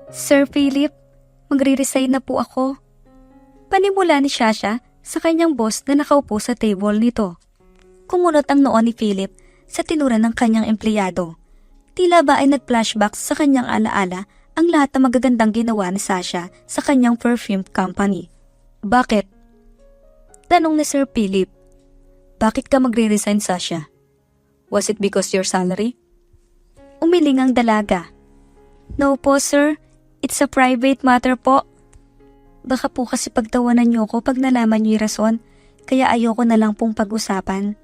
Sir Philip, magre-resign na po ako. Panimula ni Sasha sa kanyang boss na nakaupo sa table nito. Kumunot ang noo ni Philip sa tinura ng kanyang empleyado. Tila ba ay nag-flashback sa kanyang alaala ang lahat ng magagandang ginawa ni Sasha sa kanyang perfume company. Bakit? Tanong ni Sir Philip. Bakit ka magre-resign, Sasha? Was it because your salary? Umiling ang dalaga. No po, sir. It's a private matter po. Baka po kasi pagtawanan niyo ko pag nalaman niyo yung rason, kaya ayoko na lang pong pag-usapan.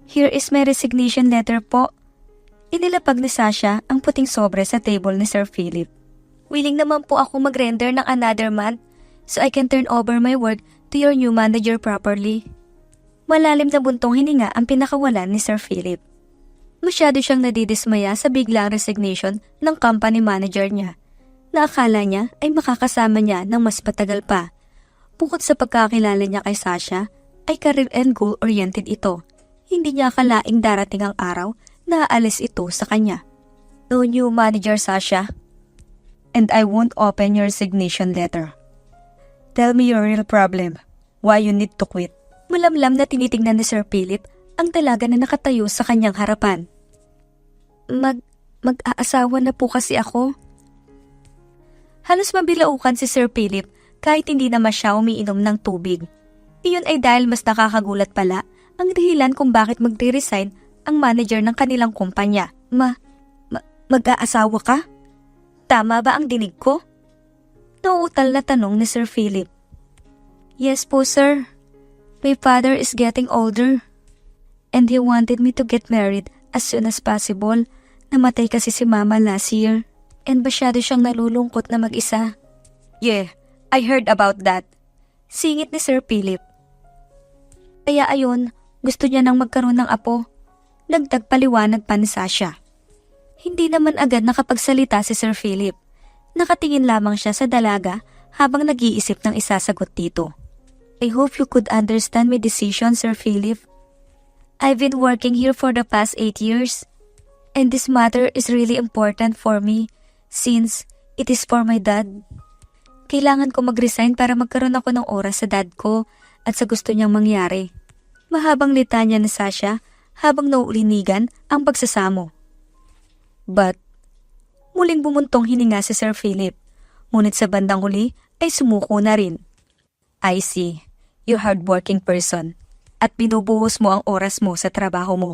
Here is my resignation letter po. Inilapag ni Sasha ang puting sobre sa table ni Sir Philip. Willing naman po ako mag-render ng another month so I can turn over my work to your new manager properly. Malalim na buntong hininga ang pinakawalan ni Sir Philip. Masyado siyang nadidismaya sa biglang resignation ng company manager niya na akala niya ay makakasama niya ng mas patagal pa. Bukod sa pagkakilala niya kay Sasha, ay career and goal-oriented ito. Hindi niya akalaing darating ang araw na aalis ito sa kanya. No new manager, Sasha. And I won't open your resignation letter. Tell me your real problem. Why you need to quit. Malamlam na tinitingnan ni Sir Philip ang dalaga na nakatayo sa kanyang harapan. Mag-aasawa na po kasi ako. Halos mabilaukan si Sir Philip kahit hindi naman siya umiinom ng tubig. Iyon ay dahil mas nakakagulat pala ang dahilan kung bakit magre-resign ang manager ng kanilang kumpanya. Mag-aasawa ka? Tama ba ang dinig ko? Nauutal na tanong ni Sir Philip. Yes po, sir. My father is getting older. And he wanted me to get married as soon as possible. Namatay kasi si Mama last year. And masyado siyang nalulungkot na mag-isa. Yeah, I heard about that. Singit ni Sir Philip. Kaya ayon, gusto niya nang magkaroon ng apo. Dagdag paliwanag pa ni Sasha. Hindi naman agad nakapagsalita si Sir Philip. Nakatingin lamang siya sa dalaga habang nag-iisip ng isasagot dito. I hope you could understand my decision, Sir Philip. I've been working here for the past 8 years. And this matter is really important for me since it is for my dad. Kailangan ko mag-resign para magkaroon ako ng oras sa dad ko at sa gusto niyang mangyari. Mahabang litanya ni Sasha habang nauulinigan ang pagsasamo. But, muling bumuntong hininga si Sir Philip. Ngunit sa bandang huli ay sumuko na rin. I see, you're hardworking person at binubuhos mo ang oras mo sa trabaho mo.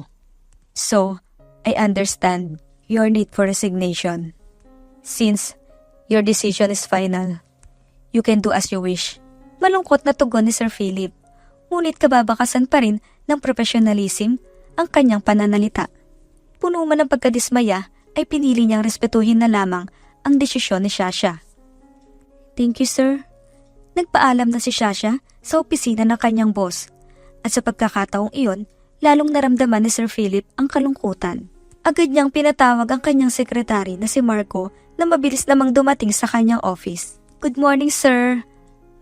So, I understand your need for resignation. Since your decision is final, you can do as you wish. Malungkot na tugon ni Sir Philip. Ngunit kababakasan pa rin ng professionalism ang kanyang pananalita. Puno man ng pagkadismaya ay pinili niyang respetuhin na lamang ang desisyon ni Sasha. Thank you, sir. Nagpaalam na si Sasha sa opisina ng kanyang boss. At sa pagkakataong iyon, lalong naramdaman ni Sir Philip ang kalungkutan. Agad niyang pinatawag ang kanyang sekretary na si Marco na mabilis namang dumating sa kanyang office. Good morning, sir.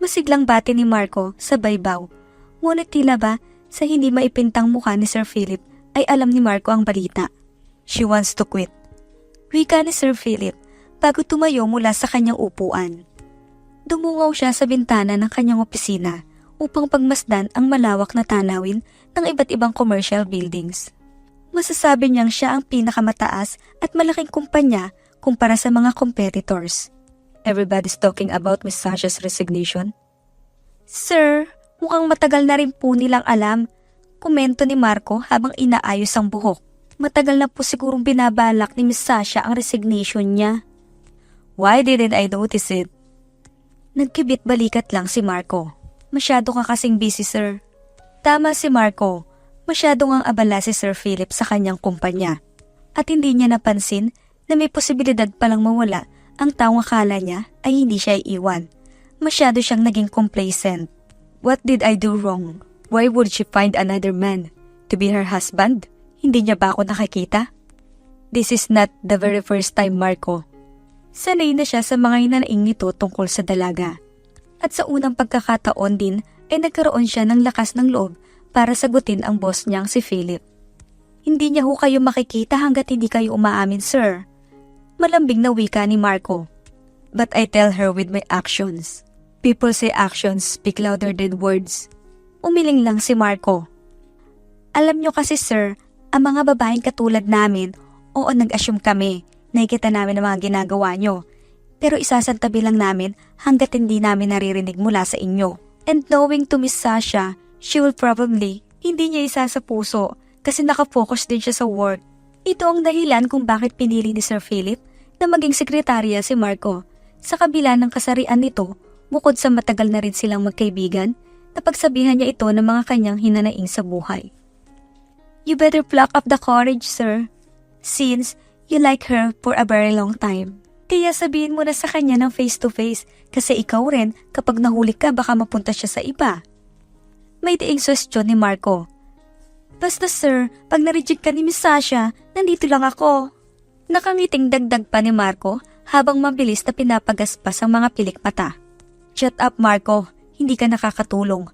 Masiglang bati ni Marco sa baybaw. Ngunit tila ba sa hindi maipintang mukha ni Sir Philip ay alam ni Marco ang balita. She wants to quit. Wika ni Sir Philip bago tumayo mula sa kanyang upuan. Dumungaw siya sa bintana ng kanyang opisina upang pagmasdan ang malawak na tanawin ng iba't ibang commercial buildings. Masasabi niyang siya ang pinakamataas at malaking kumpanya kumpara sa mga competitors. Everybody's talking about Miss Sasha's resignation. Sir, mukhang matagal na rin po nilang alam, komento ni Marco habang inaayos ang buhok. Matagal na po sigurong binabalak ni Miss Sasha ang resignation niya. Why didn't I notice it? Nagkibit balikat lang si Marco. Masyado ka kasing busy, sir. Tama si Marco. Masyado ngang abala si Sir Philip sa kanyang kumpanya. At hindi niya napansin na may posibilidad palang mawala ang taong akala niya ay hindi siya iiwan. Masyado siyang naging complacent. What did I do wrong? Why would she find another man to be her husband? Hindi niya ba ako nakikita? This is not the very first time, Marco. Sanay na siya sa mga hinanaing nito tungkol sa dalaga. At sa unang pagkakataon din ay nagkaroon siya ng lakas ng loob para sagutin ang boss niyang si Philip. Hindi niya ho kayo makikita hanggat hindi kayo umaamin, sir. Malambing na wika ni Marco. but I tell her with my actions. People say actions speak louder than words. Umiling lang si Marco. Alam nyo kasi sir, ang mga babaeng katulad namin, oo nag-assume kami, nakikita namin ang mga ginagawa nyo. Pero isasantabi lang namin hanggat hindi namin naririnig mula sa inyo. And knowing to Miss Sasha, she will probably hindi niya isa sa puso kasi nakafocus din siya sa work. Ito ang dahilan kung bakit pinili ni Sir Philip na maging sekretarya si Marco. Sa kabila ng kasarian nito, bukod sa matagal na rin silang magkaibigan, napagsabihan niya ito ng mga kanyang hinanaing sa buhay. You better pluck up the courage, sir, since you like her for a very long time. Kaya sabihin mo na sa kanya ng face to face kasi ikaw rin kapag nahuli ka baka mapunta siya sa iba. May diing suggestion ni Marco. Basta sir, pag na-reject ka ni Miss Sasha, nandito lang ako. Nakangiting dagdag pa ni Marco habang mabilis na pinapagaspas ang mga pilik mata. Shut up Marco, hindi ka nakakatulong.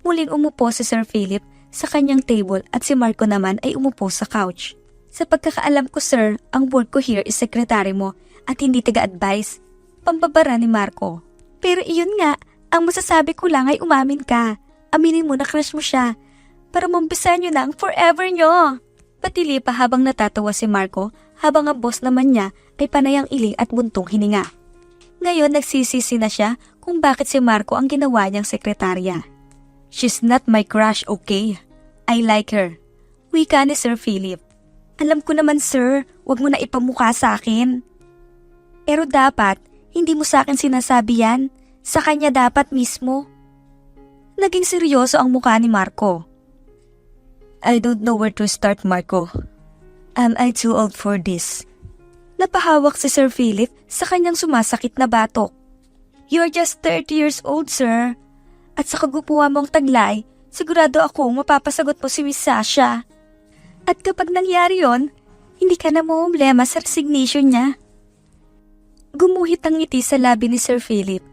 Muling umupo si Sir Philip sa kanyang table at si Marco naman ay umupo sa couch. Sa pagkakaalam ko sir, ang work ko here is sekretary mo at hindi taga-advise. Pambabara ni Marco. Pero iyon nga, ang masasabi ko lang ay umamin ka. Aminin mo na crush mo siya. Para mampisan nyo na ang forever nyo. Patili pa habang natatawa si Marco habang ang boss naman niya ay panayang iling at buntong hininga. Ngayon nagsisisi na siya kung bakit si Marco ang ginawa niyang sekretarya. She's not my crush, okay? I like her. Wika ni Sir Philip. Alam ko naman sir, wag mo na ipamukha sa akin. Pero dapat, hindi mo sa akin sinasabi yan. Sa kanya dapat mismo. Naging seryoso ang mukha ni Marco. I don't know where to start, Marco. Am I too old for this? Napahawak si Sir Philip sa kanyang sumasakit na batok. You're just 30 years old, sir. At sa kagupuan mong taglay, sigurado akong mapapasagot mo si Miss Sasha. At kapag nangyari yon, hindi ka na problema sa resignation niya. Gumuhit ang ngiti sa labi ni Sir Philip.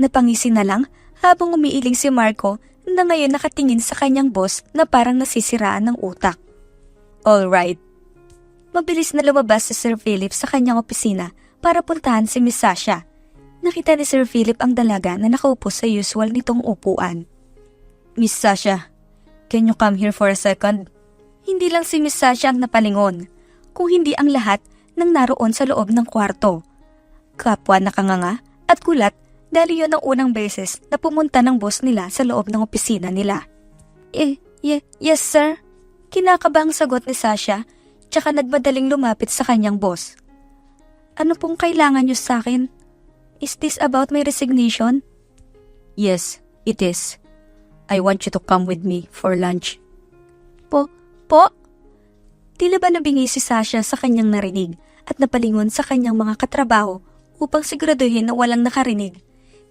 Napangisi na lang habang umiiling si Marco na ngayon nakatingin sa kanyang boss na parang nasisiraan ng utak. Alright. Mabilis na lumabas si Sir Philip sa kanyang opisina para puntahan si Miss Sasha. Nakita ni Sir Philip ang dalaga na nakaupo sa usual nitong upuan. Miss Sasha, can you come here for a second? Hindi lang si Miss Sasha ang napalingon, kung hindi ang lahat nang naroon sa loob ng kwarto. Kapwa nakanganga at kulat dahil yun ang unang beses na pumunta ng boss nila sa loob ng opisina nila. Yes sir. Kinakabang sagot ni Sasha, tsaka nagmadaling lumapit sa kanyang boss. Ano pong kailangan niyo sa akin? Is this about my resignation? Yes, it is. I want you to come with me for lunch. Po? Tila ba nabingi si Sasha sa kanyang narinig at napalingon sa kanyang mga katrabaho upang siguraduhin na walang nakarinig.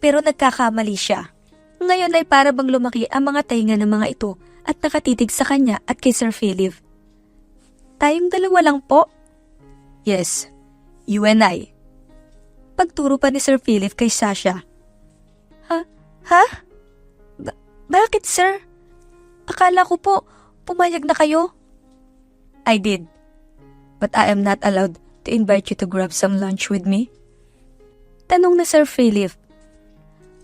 Pero nagkakamali siya. Ngayon ay para bang lumaki ang mga tainga ng mga ito at nakatitig sa kanya at kay Sir Philip. Tayong dalawa lang po? Yes, you and I. Pagturo pa ni Sir Philip kay Sasha. Ha? Bakit sir? Akala ko po, pumayag na kayo. I did. But I am not allowed to invite you to grab some lunch with me. Tanong na Sir Philip.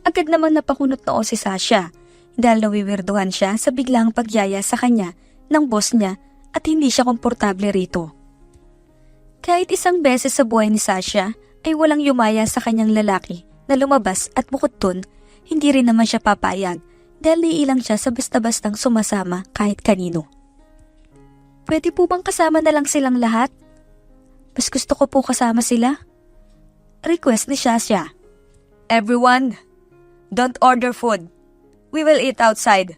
Agad naman napakunot noo si Sasha dahil nawiwirduhan siya sa biglang pagyaya sa kanya ng boss niya at hindi siya komportable rito. Kahit isang beses sa buhay ni Sasha ay walang yumaya sa kanyang lalaki na lumabas at bukod dun, hindi rin naman siya papayag dahil niilang siya sa basta-bastang sumasama kahit kanino. Pwede po bang kasama na lang silang lahat? Mas gusto ko po kasama sila. Request ni Sasha. Everyone, don't order food. We will eat outside.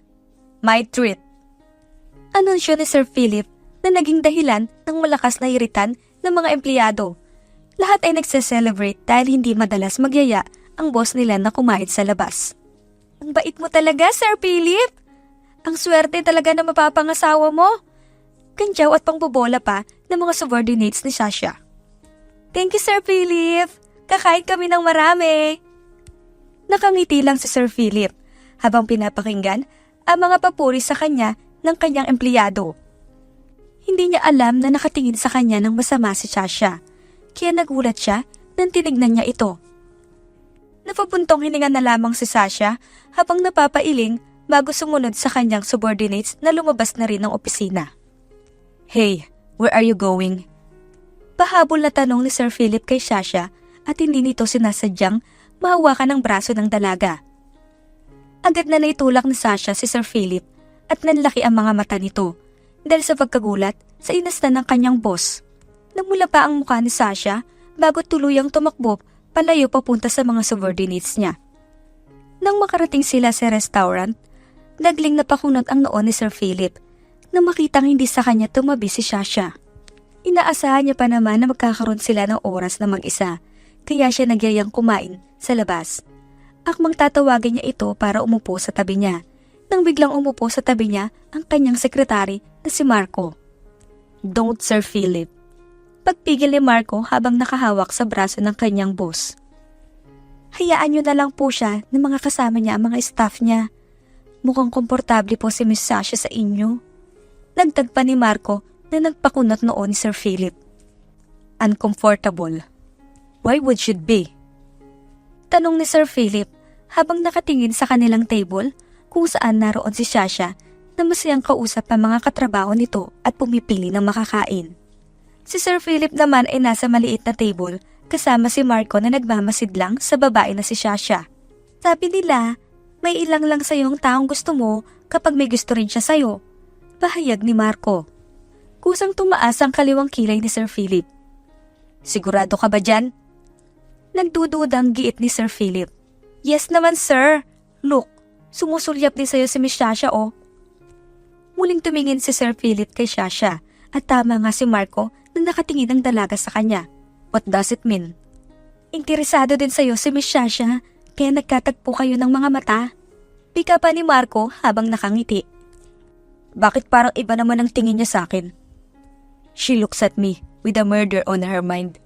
My treat. Anunsyo ni Sir Philip na naging dahilan ng malakas na iritan ng mga empleyado. Lahat ay nagse-celebrate dahil hindi madalas magyaya ang boss nila na kumain sa labas. Ang bait mo talaga, Sir Philip. Ang swerte talaga na mapapangasawa mo. Kantyaw at pangbobola pa ng mga subordinates ni Sasha. Thank you, Sir Philip. Kakain kami ng marami. Nakangiti lang si Sir Philip habang pinapakinggan ang mga papuri sa kanya ng kanyang empleyado. Hindi niya alam na nakatingin sa kanya ng masama si Sasha, kaya nagulat siya nang tinignan niya ito. Napapuntong hininga na lamang si Sasha habang napapailing bago sumunod sa kanyang subordinates na lumabas na rin ng opisina. "Hey, where are you going?" Pahabol na tanong ni Sir Philip kay Sasha at hindi nito sinasadyang mahawakan ang braso ng dalaga. Agad na naitulak ni Sasha si Sir Philip at nanlaki ang mga mata nito dahil sa pagkagulat sa inastan ng kanyang boss. Namula pa ang mukha ni Sasha bago tuluyang tumakbo palayo papunta sa mga subordinates niya. Nang makarating sila sa restaurant, nagling napakunot ang noon ni Sir Philip na makitang hindi sa kanya tumabi si Sasha. Inaasahan niya pa naman na magkakaroon sila ng oras na mag-isa, kaya siya nagyayang kumain sa labas. Akmang tatawagin niya ito para umupo sa tabi niya, nang biglang umupo sa tabi niya ang kanyang sekretary na si Marco. "Don't, Sir Philip." Pagpigil ni Marco habang nakahawak sa braso ng kanyang boss. "Hayaan niyo na lang po siya ng mga kasama niya ang mga staff niya. Mukhang komportable po si Miss Sasha sa inyo." Nagtag pa ni Marco na nagpakunot noon ni Sir Philip. "Uncomfortable? Why would she be?" Tanong ni Sir Philip habang nakatingin sa kanilang table kung saan naroon si Sasha na masayang kausap ang mga katrabaho nito at pumipili ng makakain. Si Sir Philip naman ay nasa maliit na table kasama si Marco na nagmamasid lang sa babae na si Sasha. "Sabi nila, may ilang lang sayong taong gusto mo kapag may gusto rin siya sayo," pahayag ni Marco. Kusang tumaas ang kaliwang kilay ni Sir Philip. "Sigurado ka ba dyan?" Nagdududang giit ni Sir Philip. "Yes naman, sir. Look, sumusulyap din sa'yo si Miss Sasha, oh." Muling tumingin si Sir Philip kay Sasha at tama nga si Marco na nakatingin ang dalaga sa kanya. "What does it mean?" "Interesado din sa'yo si Miss Sasha, kaya nagkatagpo kayo ng mga mata." Pika pa ni Marco habang nakangiti. "Bakit parang iba naman ang tingin niya sa akin?" "She looks at me with a murder on her mind."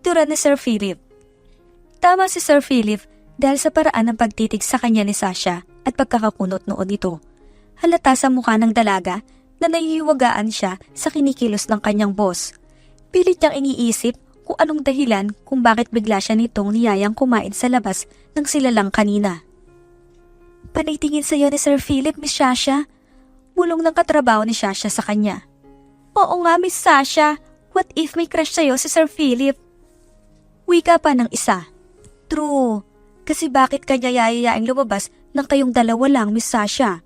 Tura ni Sir Philip. Tama si Sir Philip dahil sa paraan ng pagtitig sa kanya ni Sasha at pagkakakunot noon nito. Halata sa mukha ng dalaga na nahihiwagaan siya sa kinikilos ng kanyang boss. Pilit niyang iniisip kung anong dahilan kung bakit bigla siya nitong niyayang kumain sa labas ng sila lang kanina. "Panitingin sa'yo ni Sir Philip, Miss Sasha." Bulong ng katrabaho ni Sasha sa kanya. "Oo nga, Miss Sasha. What if may crush sa'yo si Sir Philip?" Wika pa ng isa. "True. Kasi bakit kanya yayayaing lumabas nang kayong dalawa lang, Miss Sasha?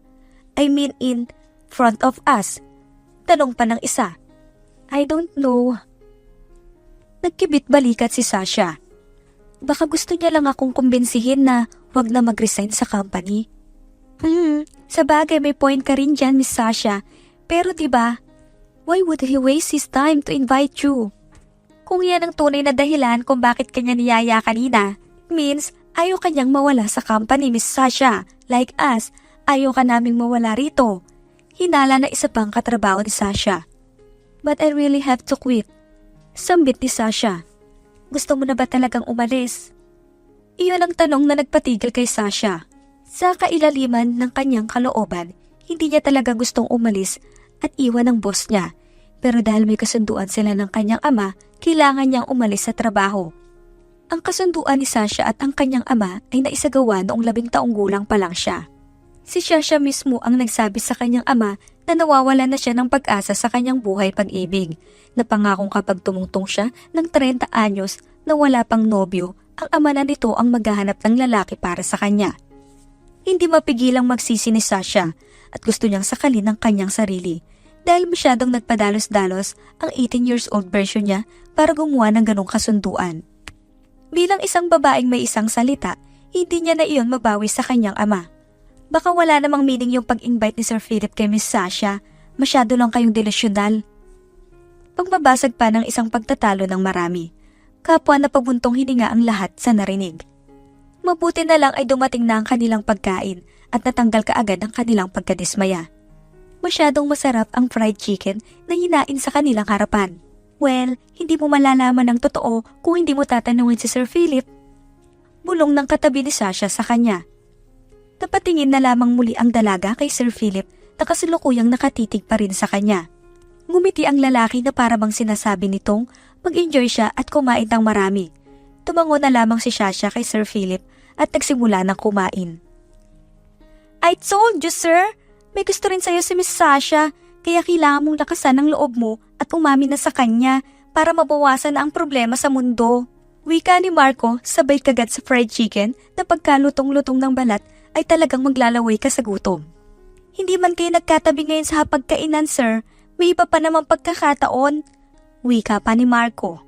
I mean in front of us." Tanong pa ng isa. "I don't know." Nagkibit balikat si Sasha. Baka gusto niya lang akong kumbinsihin na wag na mag-resign sa company. Sa bagay may point ka rin dyan, Miss Sasha. Pero diba, why would he waste his time to invite you? Kung yan ang tunay na dahilan kung bakit kanya niyaya kanina, means ayaw kanyang mawala sa company, Miss Sasha. Like us, ayaw ka naming mawala rito. Hinala na isa pang katrabaho ni Sasha. "But I really have to quit." Sambit ni Sasha. "Gusto mo na ba talagang umalis?" Iyon ang tanong na nagpatigil kay Sasha. Sa kailaliman ng kanyang kalooban, hindi niya talaga gustong umalis at iwan ang boss niya. Pero dahil may kasunduan sila ng kanyang ama, kailangan niyang umalis sa trabaho. Ang kasunduan ni Sasha at ang kanyang ama ay naisagawa noong 10 taong gulang pa lang siya. Si Sasha mismo ang nagsabi sa kanyang ama na nawawala na siya ng pag-asa sa kanyang buhay pag-ibig. Napangakong kapag tumungtong siya ng 30 anyos na wala pang nobyo, ang ama na nito ang maghahanap ng lalaki para sa kanya. Hindi mapigilang magsisi ni Sasha at gusto niyang sakalin ang kanyang sarili dahil masyadong nagpadalos-dalos ang 18 years old version niya para gumawa ng ganong kasunduan. Bilang isang babaeng may isang salita, hindi niya na iyon mabawi sa kanyang ama. Baka wala namang meaning yung pag-invite ni Sir Philip kay Miss Sasha, masyado lang kayong delusyonal. Pagbabasag pa ng isang pagtatalo ng marami, kapwa na pabuntong hininga ang lahat sa narinig. Mabuti na lang ay dumating na ang kanilang pagkain at natanggal kaagad ang kanilang pagkadismaya. Masyadong masarap ang fried chicken na hinain sa kanilang harapan. Well, hindi mo malalaman ng totoo kung hindi mo tatanungin si Sir Philip. Bulong ng katabi ni Sasha sa kanya. Napatingin na lamang muli ang dalaga kay Sir Philip na kasalukuyang nakatitig pa rin sa kanya. Ngumiti ang lalaki na parabang sinasabi nitong mag-enjoy siya at kumain ng marami. tumango na lamang si Sasha kay Sir Philip at nagsimula ng kumain. I told you, sir! May gusto rin sa'yo si Miss Sasha, kaya kailangan mong lakasan ang loob mo at umamin na sa kanya para mabawasan na ang problema sa mundo. Wika ni Marco sabay kagat sa fried chicken na pagkalutong-lutong ng balat ay talagang maglalaway ka sa gutom. Hindi man kayo nagkatabi ngayon sa hapagkainan, sir. May iba pa namang pagkakataon. Wika pa ni Marco.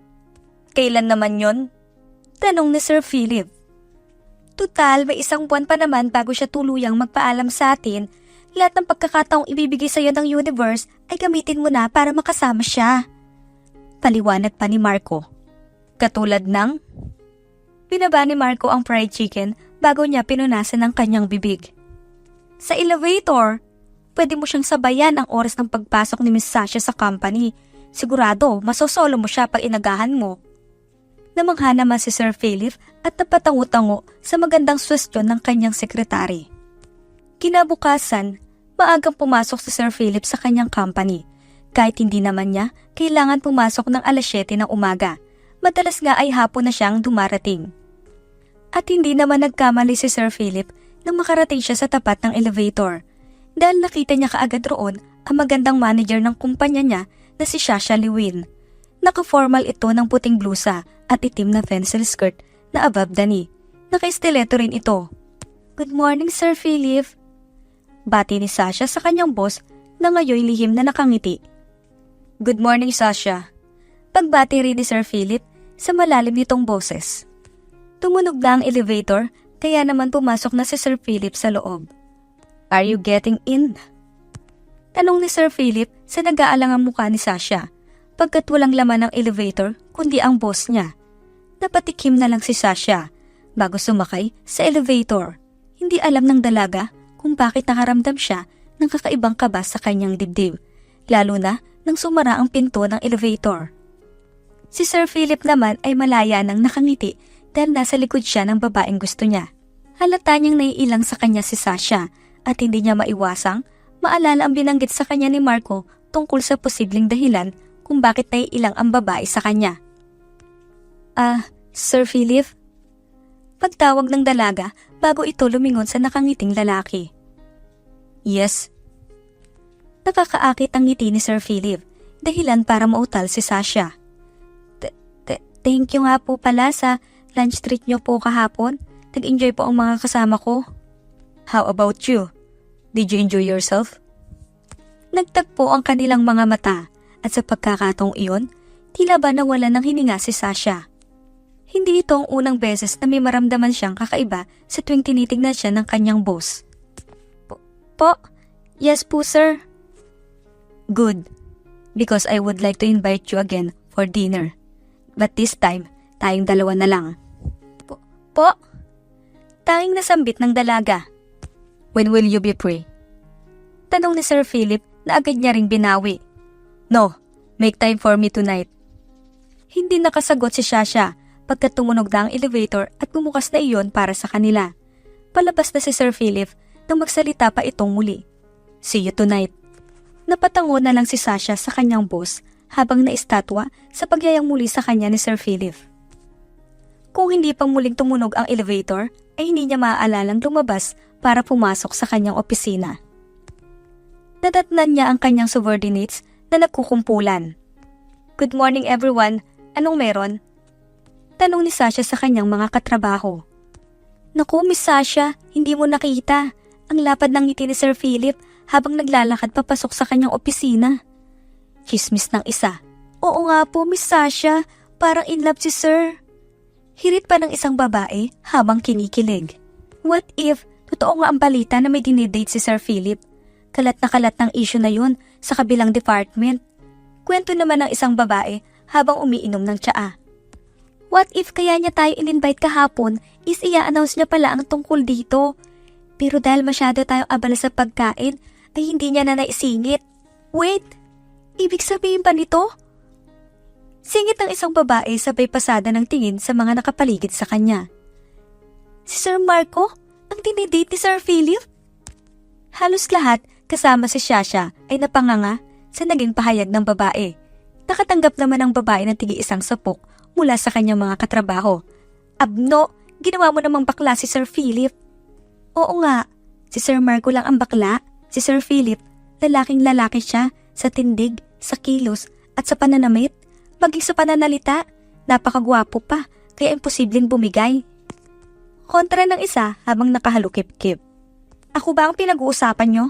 Kailan naman yon? Tanong ni Sir Philip. Tutal, may 1 buwan pa naman bago siya tuluyang magpaalam sa atin. Lahat ng pagkakataong ibibigay sa iyo ng universe ay gamitin mo na para makasama siya. Paliwanag pa ni Marco. Katulad ng? Binaba ni Marco ang fried chicken bago niya pinunasan ang kanyang bibig. Sa elevator, pwede mo siyang sabayan ang oras ng pagpasok ni Miss Sasha sa company. Sigurado, masosolo mo siya pag inagahan mo. Namangha naman si Sir Philip at napatango-tango sa magandang suwestyon ng kanyang sekretary. Kinabukasan, maagang pumasok si Sir Philip sa kanyang company. Kahit hindi naman niya kailangan pumasok ng 7:00 ng umaga, madalas nga ay hapon na siyang dumarating. At hindi naman nagkamali si Sir Philip nang makarating siya sa tapat ng elevator dahil nakita niya kaagad roon ang magandang manager ng kumpanya niya na si Sasha Lewin. Naka-formal ito ng puting blusa at itim na pencil skirt na above the knee. Naka-stiletto rin ito. Good morning, Sir Philip. Bati ni Sasha sa kanyang boss na ngayon lihim na nakangiti. Good morning, Sasha. Pagbati rin ni Sir Philip sa malalim nitong boses. Tumunog na ang elevator kaya naman pumasok na si Sir Philip sa loob. Are you getting in? Tanong ni Sir Philip sa nag-aalangang mukha ni Sasha. Pagkat walang laman ng elevator kundi ang boss niya. Napatikim na lang si Sasha bago sumakay sa elevator. Hindi alam ng dalaga kung bakit nakaramdam siya ng kakaibang kaba sa kanyang dibdib, lalo na nang sumara ang pinto ng elevator. Si Sir Philip naman ay malaya nang nakangiti dahil nasa likod siya ng babaeng gusto niya. Halata niyang naiilang sa kanya si Sasha at hindi niya maiwasang maalala ang binanggit sa kanya ni Marco tungkol sa posibleng dahilan kung bakit naiilang ang babae sa kanya. Sir Philip? Pagtawag ng dalaga bago ito lumingon sa nakangiting lalaki. Yes. Nakakaakit ang ngiti ni Sir Philip, dahilan para mautal si Sasha. Thank you nga po pala sa lunch treat niyo po kahapon. Nag-enjoy po ang mga kasama ko. How about you? Did you enjoy yourself? Nagtagpo ang kanilang mga mata. At sa pagkakataong iyon, tila ba nawala ng hininga si Sasha. Hindi ito ang unang beses na may maramdaman siyang kakaiba sa tuwing tinitignan siya ng kanyang boss. Po? Yes po, sir. Good. Because I would like to invite you again for dinner. But this time, tayong dalawa na lang. Po? Tanging nasambit ng dalaga. When will you be free? Tanong ni Sir Philip na agad niya ring binawi. No, make time for me tonight. Hindi nakasagot si Sasha pagkat tumunog na ang elevator at bumukas na iyon para sa kanila. Palabas na si Sir Philip nang magsalita pa itong muli. See you tonight. Napatango na lang si Sasha sa kanyang boss habang naistatwa sa pagyayang muli sa kanya ni Sir Philip. Kung hindi pang muling tumunog ang elevator, ay hindi niya maaalalang lumabas para pumasok sa kanyang opisina. Nadatnan niya ang kanyang subordinates na nagkukumpulan. Good morning everyone, anong meron? Tanong ni Sasha sa kanyang mga katrabaho. Naku, Miss Sasha, hindi mo nakita. Ang lapad ng ngiti ni Sir Philip habang naglalakad papasok sa kanyang opisina. Chismis ng isa. Oo nga po, Miss Sasha, parang in love si Sir. Hirit pa ng isang babae habang kinikilig. What if, totoo nga ang balita na may dinidate si Sir Philip? Kalat na kalat ng issue na yun sa kabilang department. Kwento naman ng isang babae habang umiinom ng tsaa. What if kaya niya tayo in-invite kahapon is i-announce niya pala ang tungkol dito? Pero dahil masyado tayong abala sa pagkain ay hindi niya na naisingit. Wait, ibig sabihin pa nito? Singit ng isang babae sabay pasada ng tingin sa mga nakapaligid sa kanya. Si Sir Marco? Ang dinidate ni Sir Philip? Halos lahat kasama si Sasha ay napanganga sa naging pahayag ng babae. Nakatanggap naman ang babae ng tigi-isang sapok mula sa kanyang mga katrabaho Abno, ginawa mo namang bakla si Sir Philip. Oo nga, si Sir Marco lang ang bakla. Si Sir Philip, lalaking lalaki siya sa tindig, sa kilos, at sa pananamit. Maging sa pananalita, napakagwapo pa, kaya imposibleng bumigay. Kontra ng isa habang nakahalukip-kip. Ako ba ang pinag-uusapan nyo?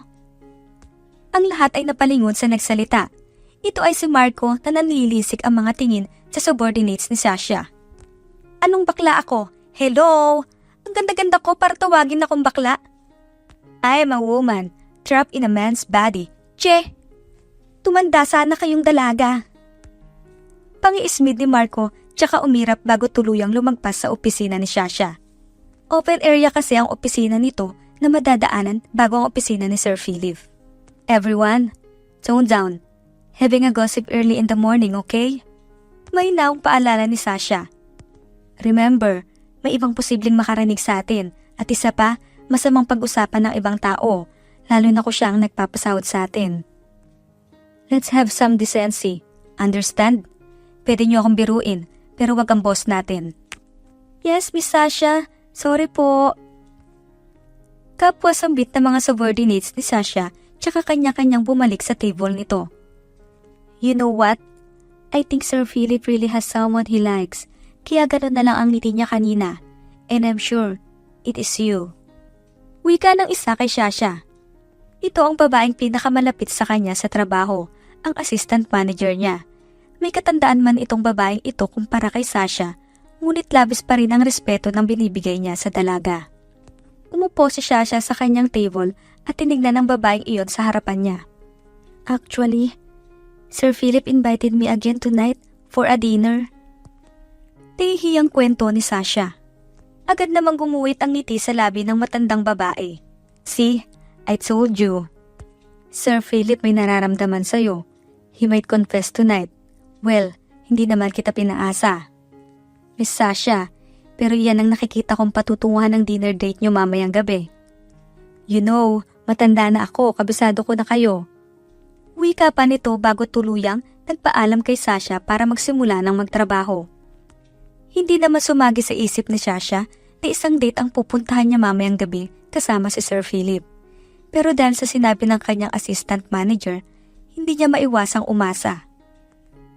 Ang lahat ay napalingon sa nagsalita. Ito ay si Marco na nanlilisik ang mga tingin sa subordinates ni Sasha. Anong bakla ako? Hello! Ang ganda-ganda ko para tawagin akong bakla. I am a woman, trapped in a man's body. Che! Tumanda sana kayong dalaga. Pangi-ismid ni Marco tsaka umirap bago tuluyang lumagpas sa opisina ni Sasha. Open area kasi ang opisina nito na madadaanan bago ang opisina ni Sir Philip. Everyone, tone down. Having a gossip early in the morning, okay? May naong paalala ni Sasha. Remember, may ibang posibleng makarinig sa atin at isa pa, masamang pag-usapan ng ibang tao, lalo na kung siya ang nagpapasahod sa atin. Let's have some decency. Understand? Pwede niyo akong biruin, pero wag ang boss natin. Yes, Miss Sasha. Sorry po. Kapwa sambit ng mga subordinates ni Sasha, tsaka kanya-kanyang bumalik sa table nito. You know what? I think Sir Philip really has someone he likes. Kaya gano'n na lang ang ngiti niya kanina. And I'm sure, it is you. Wika ng isa kay Sasha. Ito ang babaeng pinakamalapit sa kanya sa trabaho, ang assistant manager niya. May katandaan man itong babaeng ito kumpara kay Sasha, ngunit labis pa rin ang respeto ng binibigay niya sa dalaga. Umupo si Sasha sa kanyang table at tinignan ng babaeng iyon sa harapan niya. Actually, Sir Philip invited me again tonight for a dinner. Tihiyang kwento ni Sasha. Agad namang gumuwit ang ngiti sa labi ng matandang babae. See, I told you. Sir Philip may nararamdaman sa'yo. He might confess tonight. Well, hindi naman kita pinaasa. Miss Sasha, pero yan ang nakikita kong patutunguhan ng dinner date nyo mamayang gabi. You know, matanda na ako, kabisado ko na kayo. Wika pa nito bago tuluyang nagpaalam kay Sasha para magsimula ng magtrabaho. Hindi naman sumagi sa isip ni Sasha na isang date ang pupuntahan niya mamayang gabi kasama si Sir Philip. Pero dahil sa sinabi ng kanyang assistant manager, hindi niya maiwasang umasa.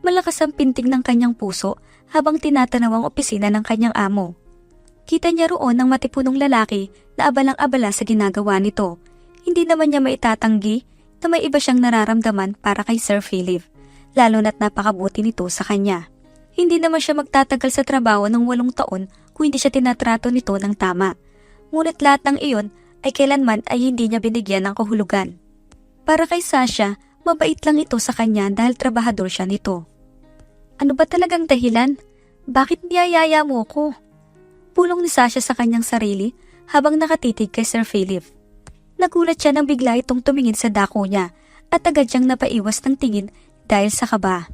Malakas ang pintig ng kanyang puso habang tinatanaw ang opisina ng kanyang amo. Kita niya roon ang matipunong lalaki na abalang-abala sa ginagawa nito. Hindi naman niya maitatanggi na may iba siyang nararamdaman para kay Sir Philip, lalo na't napakabuti nito sa kanya. Hindi naman siya magtatagal sa trabaho ng 8 taon kung hindi siya tinatrato nito ng tama. Ngunit lahat ng iyon ay kailanman ay hindi niya binigyan ng kahulugan. Para kay Sasha, mabait lang ito sa kanya dahil trabahador siya nito. Ano ba talagang dahilan? Bakit niyayaya mo ko? Pulong ni Sasha sa kanyang sarili habang nakatitig kay Sir Philip. Nagulat siya nang bigla itong tumingin sa dako niya at agad siyang napaiwas ng tingin dahil sa kaba.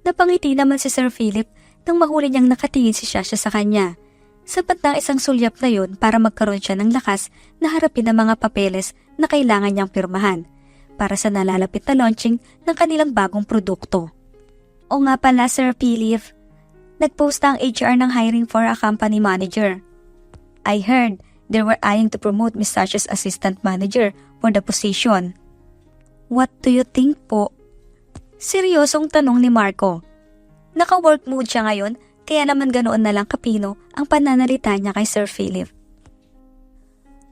Napangiti naman si Sir Philip nang mahuli niyang nakatingin si Sasha sa kanya. Sapat na isang sulyap na yon para magkaroon siya ng lakas na harapin ang mga papeles na kailangan niyang pirmahan para sa nalalapit na launching ng kanilang bagong produkto. O nga pala Sir Philip, nagposta ang HR ng hiring for a company manager. I heard they were eyeing to promote Miss Sasha's assistant manager for the position. What do you think po? Seryosong tanong ni Marco. Naka-work mood siya ngayon, kaya naman ganoon na lang kapino ang pananalita niya kay Sir Philip.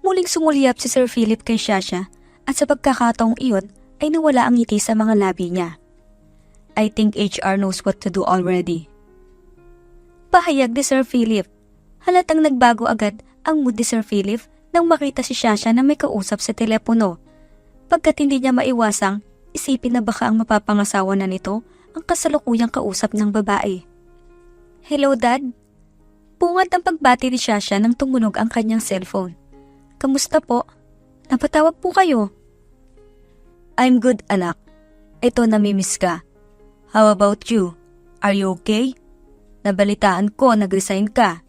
Muling sumulyap si Sir Philip kay Sasha at sa pagkakataong iyon ay nawala ang ngiti sa mga labi niya. I think HR knows what to do already. Pahayag ni Sir Philip. Halatang nagbago agad ang mood ni Sir Philip nang makita si Sasha na may kausap sa telepono. Pagkat hindi niya maiwasang, isipin na baka ang mapapangasawa na nito ang kasalukuyang kausap ng babae. Hello, Dad? Bungad ang pagbati ni Sasha nang tumunog ang kanyang cellphone. Kamusta po? Napatawag po kayo. I'm good, anak. Ito, namimiss ka. How about you? Are you okay? Nabalitaan ko, nag-resign ka.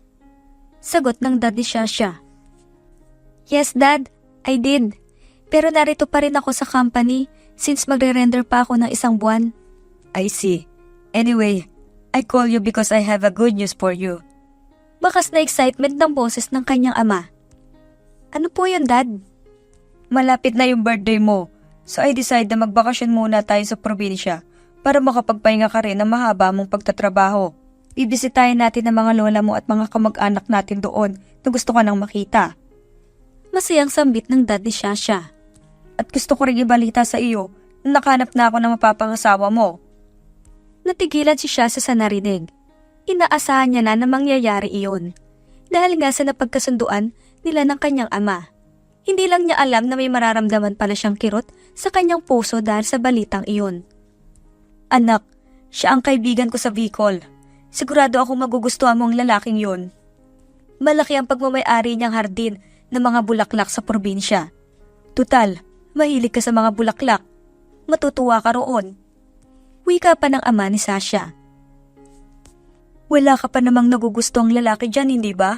Sagot ng dad ni Sasha. Yes, Dad. I did. Pero narito pa rin ako sa company since magre-render pa ako ng 1 buwan. I see. Anyway, I call you because I have a good news for you. Bakas na excitement ng boses ng kanyang ama. Ano po yun, Dad? Malapit na yung birthday mo, so I decide na magbakasyon muna tayo sa probinsya para makapagpahinga ka rin ng mahaba mong pagtatrabaho. Bibisitahin natin ang mga lola mo at mga kamag-anak natin doon na gusto ka nang makita. Masayang sambit ng dad ni Sasha. At gusto ko rin ibalita sa iyo na nakanap na ako ng mapapangasawa mo. Natigilan si Sasha sa narinig. Inaasahan niya na mangyayari iyon. Dahil nga sa napagkasunduan nila ng kanyang ama. Hindi lang niya alam na may mararamdaman pala siyang kirot sa kanyang puso dahil sa balitang iyon. Anak, siya ang kaibigan ko sa Bicol. Sigurado akong magugustuhan mo ang lalaking yun. Malaki ang pagmamayari niyang hardin ng mga bulaklak sa probinsya. Tutal, mahilig ka sa mga bulaklak. Matutuwa ka roon. Wika pa ng ama ni Sasha. Wala ka pa namang nagugustuhang lalaki dyan, hindi ba?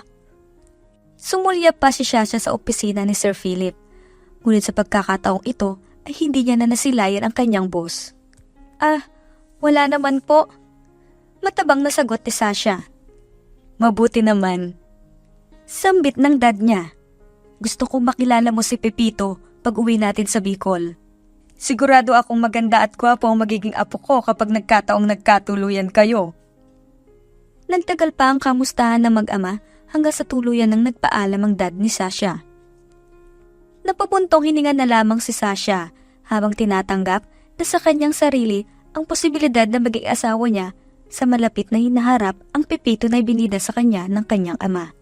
Sumulya pa si Sasha sa opisina ni Sir Philip. Ngunit sa pagkakataong ito ay hindi niya na nasilayan ang kanyang boss. Wala naman po. Matabang na sagot ni Sasha. Mabuti naman. Sambit ng dad niya. Gusto kong makilala mo si Pepito pag uwi natin sa Bicol. Sigurado akong maganda at gwapo ang magiging apo ko kapag nagkataong nagkatuluyan kayo. Nagtagal pa ang kamustahan ng mag-ama hanggang sa tuluyan ng nagpaalam ang dad ni Sasha. Napapuntong hininga na lamang si Sasha habang tinatanggap na sa kanyang sarili ang posibilidad na maging asawa niya sa malapit na hinaharap ang Pepito na ibinida sa kanya ng kanyang ama.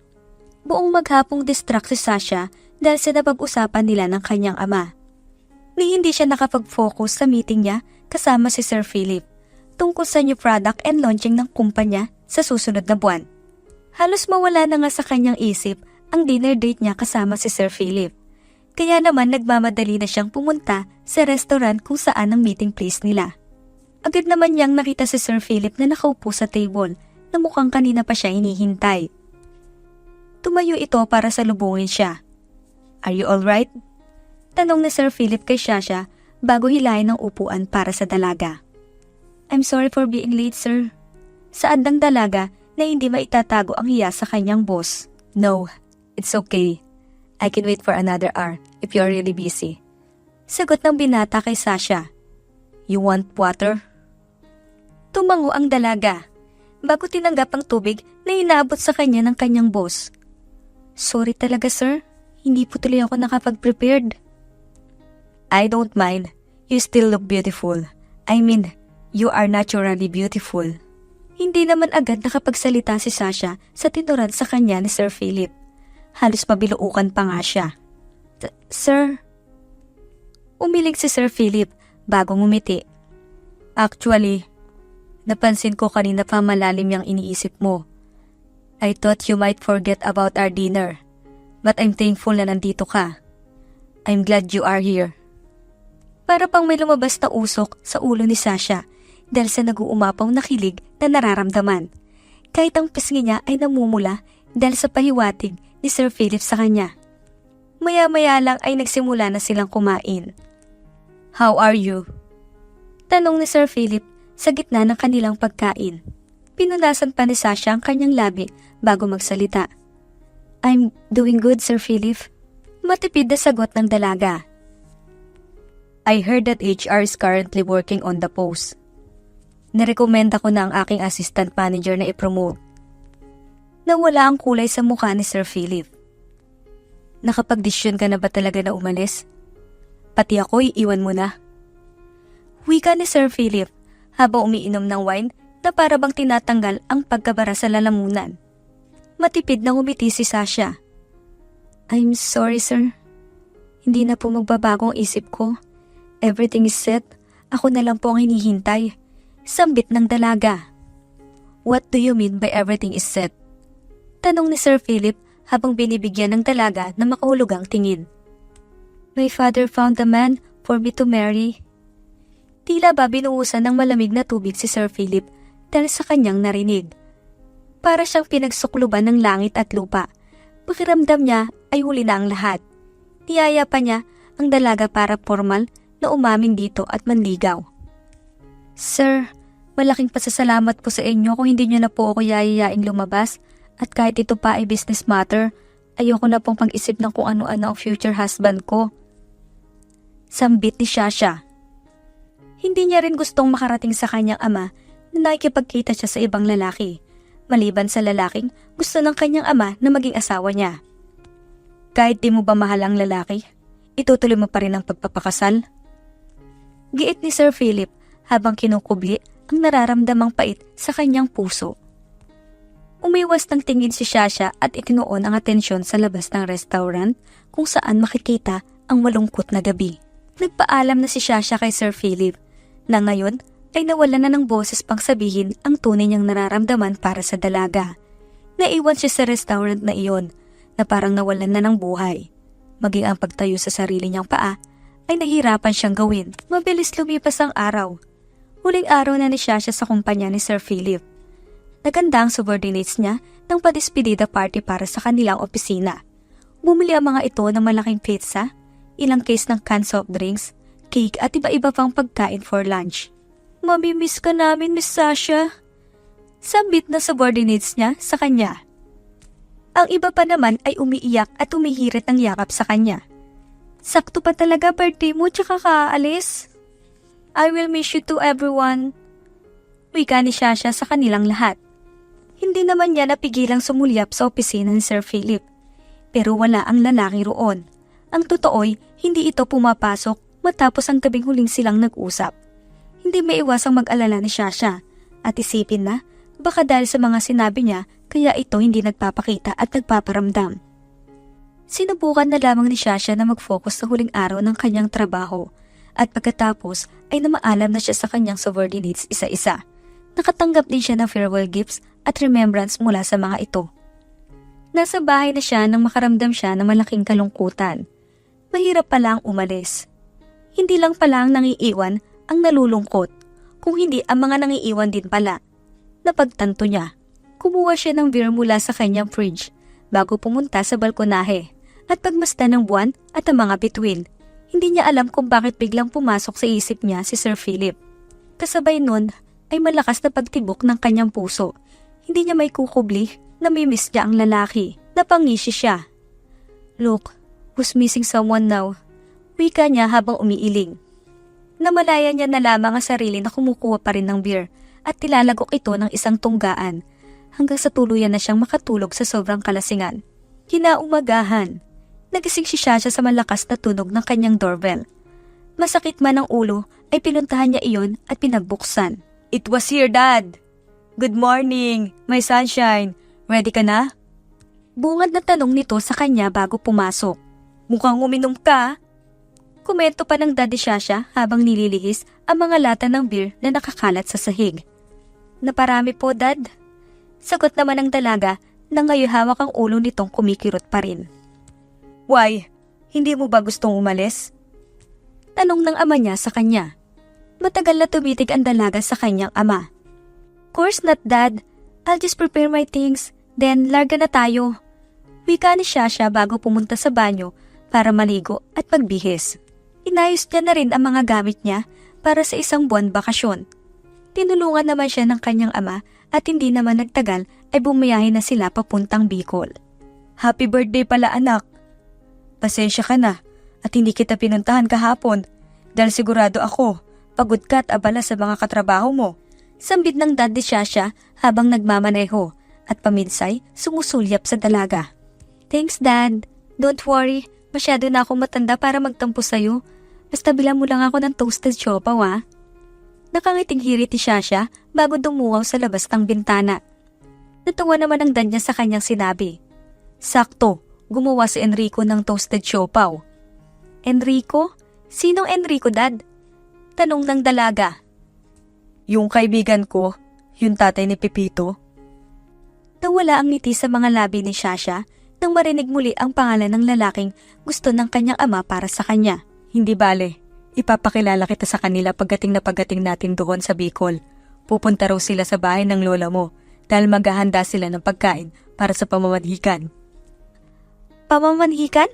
Buong maghapong distract si Sasha dahil sa napag-usapan nila ng kanyang ama. Ni hindi siya nakapag-focus sa meeting niya kasama si Sir Philip tungkol sa new product and launching ng kumpanya sa susunod na buwan. Halos mawala na nga sa kanyang isip ang dinner date niya kasama si Sir Philip. Kaya naman nagmamadali na siyang pumunta sa restaurant kung saan ang meeting place nila. Agad naman niyang nakita si Sir Philip na nakaupo sa table na mukhang kanina pa siya hinihintay. Tumayo ito para salubungin siya. Are you alright? Tanong ni Sir Philip kay Sasha bago hilahin ang upuan para sa dalaga. I'm sorry for being late, sir. Saad ng dalaga na hindi maitatago ang hiya sa kanyang boss. No, it's okay. I can wait for another hour if you're really busy. Sagot ng binata kay Sasha. You want water? Tumango ang dalaga bago tinanggap ang tubig na inaabot sa kanya ng kanyang boss. Sorry talaga, sir. Hindi po tuloy ako nakapag-prepared. I don't mind. You still look beautiful. I mean, you are naturally beautiful. Hindi naman agad nakapagsalita si Sasha sa tinuran sa kanya ni Sir Philip. Halos mabiluukan pa nga siya. Sir? Umiling si Sir Philip bago ngumiti. Actually, napansin ko kanina pa malalim yung iniisip mo. I thought you might forget about our dinner. But I'm thankful na nandito ka. I'm glad you are here. Para pang may lumabas na usok sa ulo ni Sasha dahil sa nag-uumapaw na kilig na nararamdaman. Kahit ang pisngi niya ay namumula dahil sa pahiwatig ni Sir Philip sa kanya. Maya-maya lang ay nagsimula na silang kumain. How are you? Tanong ni Sir Philip sa gitna ng kanilang pagkain. Pinunasan pa ni Sasha ang kanyang labi bago magsalita. I'm doing good, Sir Philip. Matipid na sagot ng dalaga. I heard that HR is currently working on the post. Nirekomenda ko na ang aking assistant manager na i-promote. Nawala ang kulay sa mukha ni Sir Philip. Nakapag-desisyon ka na ba talaga na umalis? Pati ako iiwan mo na. Wika ni Sir Philip habang umiinom ng wine na para bang tinatanggal ang pagkabara sa lalamunan. Matipid na ngumiti si Sasha. I'm sorry, sir. Hindi na po magbabago ang isip ko. Everything is set. Ako na lang po ang hinihintay. Sambit ng dalaga. What do you mean by everything is set? Tanong ni Sir Philip habang binibigyan ng dalaga ng makahulugang tingin. My father found a man for me to marry. Tila ba binuhusan ng malamig na tubig si Sir Philip dahil sa kanyang narinig. Para siyang pinagsukluban ng langit at lupa. Pakiramdam niya ay huli na ang lahat. Niyaya pa niya ang dalaga para formal na umamin dito at manligaw. Sir, malaking pasasalamat po sa inyo kung hindi niyo na po ako yayayaing lumabas At kahit ito pa ay business matter, ayoko na pong pag-isip ng kung ano-ano ang future husband ko. Sambit ni Shasha. Hindi niya rin gustong makarating sa kanyang ama na nakikipagkita siya sa ibang lalaki. Maliban sa lalaking gusto ng kanyang ama na maging asawa niya. Kahit di mo ba mahal ang lalaki, itutuloy mo pa rin ang pagpapakasal? Giit ni Sir Philip habang kinukubli ang nararamdamang pait sa kanyang puso. Umiwas ng tingin si Shasha at ikinuon ang atensyon sa labas ng restaurant kung saan makikita ang malungkot na gabi. Nagpaalam na si Shasha kay Sir Philip na ngayon ay nawalan na ng boses pang sabihin ang tunay niyang nararamdaman para sa dalaga. Naiwan siya sa restaurant na iyon na parang nawalan na ng buhay. Maging ang pagtayo sa sarili niyang paa ay nahirapan siyang gawin. Mabilis lumipas ang araw. Huling araw na ni Shasha sa kumpanya ni Sir Philip. Naganda ang subordinates niya ng padispedida party para sa kanilang opisina. Bumili ang mga ito ng malaking pizza, ilang case ng canned soft drinks, cake at iba-iba pang pagkain for lunch. "Mamimiss ka namin, Miss Sasha," sambit na subordinates niya sa kanya. Ang iba pa naman ay umiiyak at umihirit ng yakap sa kanya. "Sakto pa talaga birthday mo tsaka kaalis. I will miss you to everyone," wika ni Shasha sa kanilang lahat. Hindi naman niya napigilang sumulyap sa opisina ni Sir Philip. Pero wala ang lalaki roon. Ang totoo'y hindi ito pumapasok matapos ang gabing huling silang nag-usap. Hindi maiwasang mag-alala ni Shasha at isipin na baka dahil sa mga sinabi niya kaya ito hindi nagpapakita at nagpaparamdam. Sinubukan na lamang ni Shasha na mag-focus sa huling araw ng kanyang trabaho at pagkatapos ay namaalam na siya sa kanyang subordinates isa-isa. Nakatanggap din siya ng farewell gifts at remembrance mula sa mga ito. Nasa bahay na siya nang makaramdam siya ng malaking kalungkutan. Mahirap pala ang umalis. Hindi lang pala ang nangiiwan ang nalulungkot, kung hindi ang mga nangiiwan din pala. Napagtanto niya. Kumuha siya ng beer mula sa kanyang fridge bago pumunta sa balkonahe at pagmasdan ng buwan at ang mga bituin. Hindi niya alam kung bakit biglang pumasok sa isip niya si Sir Philip. Kasabay nun ay malakas na pagtibok ng kanyang puso. Hindi niya may kukubli na mimiss niya ang lalaki. Napangisi siya. "Look, who's missing someone now?" wika niya habang umiiling. Namalaya niya na lamang ang sarili na kumukuha pa rin ng beer at tilalagok ito ng isang tunggaan hanggang sa tuluyan na siyang makatulog sa sobrang kalasingan. Kinaumagahan, nagising si Shasha sa malakas na tunog ng kanyang doorbell. Masakit man ang ulo ay pinuntahan niya iyon at pinagbuksan. "It was here, Dad! Good morning, my sunshine. Ready ka na?" Bungad na tanong nito sa kanya bago pumasok. "Mukhang uminom ka." Komento pa ng Daddy Shasha habang nililihis ang mga lata ng beer na nakakalat sa sahig. "Naparami po, Dad." Sagot naman ng dalaga na ngayon hawak ang ulo nitong kumikirot pa rin. "Why? Hindi mo ba gustong umalis?" Tanong ng ama niya sa kanya. Matagal na tumitig ang dalaga sa kanyang ama. "Course not, Dad. I'll just prepare my things, then larga na tayo." Wika ni Shasha bago pumunta sa banyo para maligo at magbihis. Inayos niya na rin ang mga gamit niya para sa isang buwan bakasyon. Tinulungan naman siya ng kanyang ama at hindi naman nagtagal ay bumiyahe na sila papuntang Bicol. "Happy birthday pala, anak. Pasensya ka na at hindi kita pinuntahan kahapon dahil sigurado ako pagod ka at abala sa mga katrabaho mo." Sambit ng Daddy Shasha habang nagmamaneho at paminsay sumusulyap sa dalaga. "Thanks, Dad. Don't worry, masyado na akong matanda para magtampo sa'yo. Basta bilang mo lang ako ng toasted siopaw, ha?" Nakangiting hirit ni Shasha bago dumuwaw sa labas ng bintana. Natuwa naman ang dad niya sa kanyang sinabi. Sakto, gumawa si Enrico ng toasted siopaw. "Enrico? Sinong Enrico, Dad?" Tanong ng dalaga. "Yung kaibigan ko, yung tatay ni Pepito." Nawala ang ngiti sa mga labi ni Shasha nang marinig muli ang pangalan ng lalaking gusto ng kanyang ama para sa kanya. "Hindi bale, ipapakilala kita sa kanila pagdating natin doon sa Bicol. Pupunta raw sila sa bahay ng lola mo dahil maghahanda sila ng pagkain para sa pamamanhikan." "Pamamanhikan?"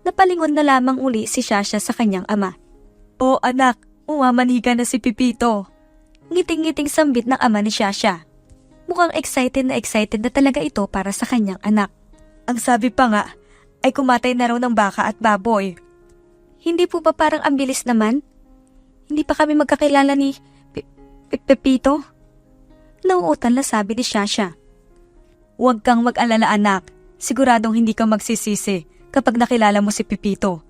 Napalingon na lamang uli si Shasha sa kanyang ama. "O anak, umamanhikan na si Pepito." Ngiting-ngiting sambit ng ama ni Shasha. Mukhang excited na talaga ito para sa kanyang anak. Ang sabi pa nga, ay kumatay na raw ng baka at baboy. Hindi po ba parang ang bilis naman? Hindi pa kami magkakilala ni Pepito? Nauutal na sabi ni Shasha. Huwag kang mag-alala anak, siguradong hindi ka magsisisi kapag nakilala mo si Pepito.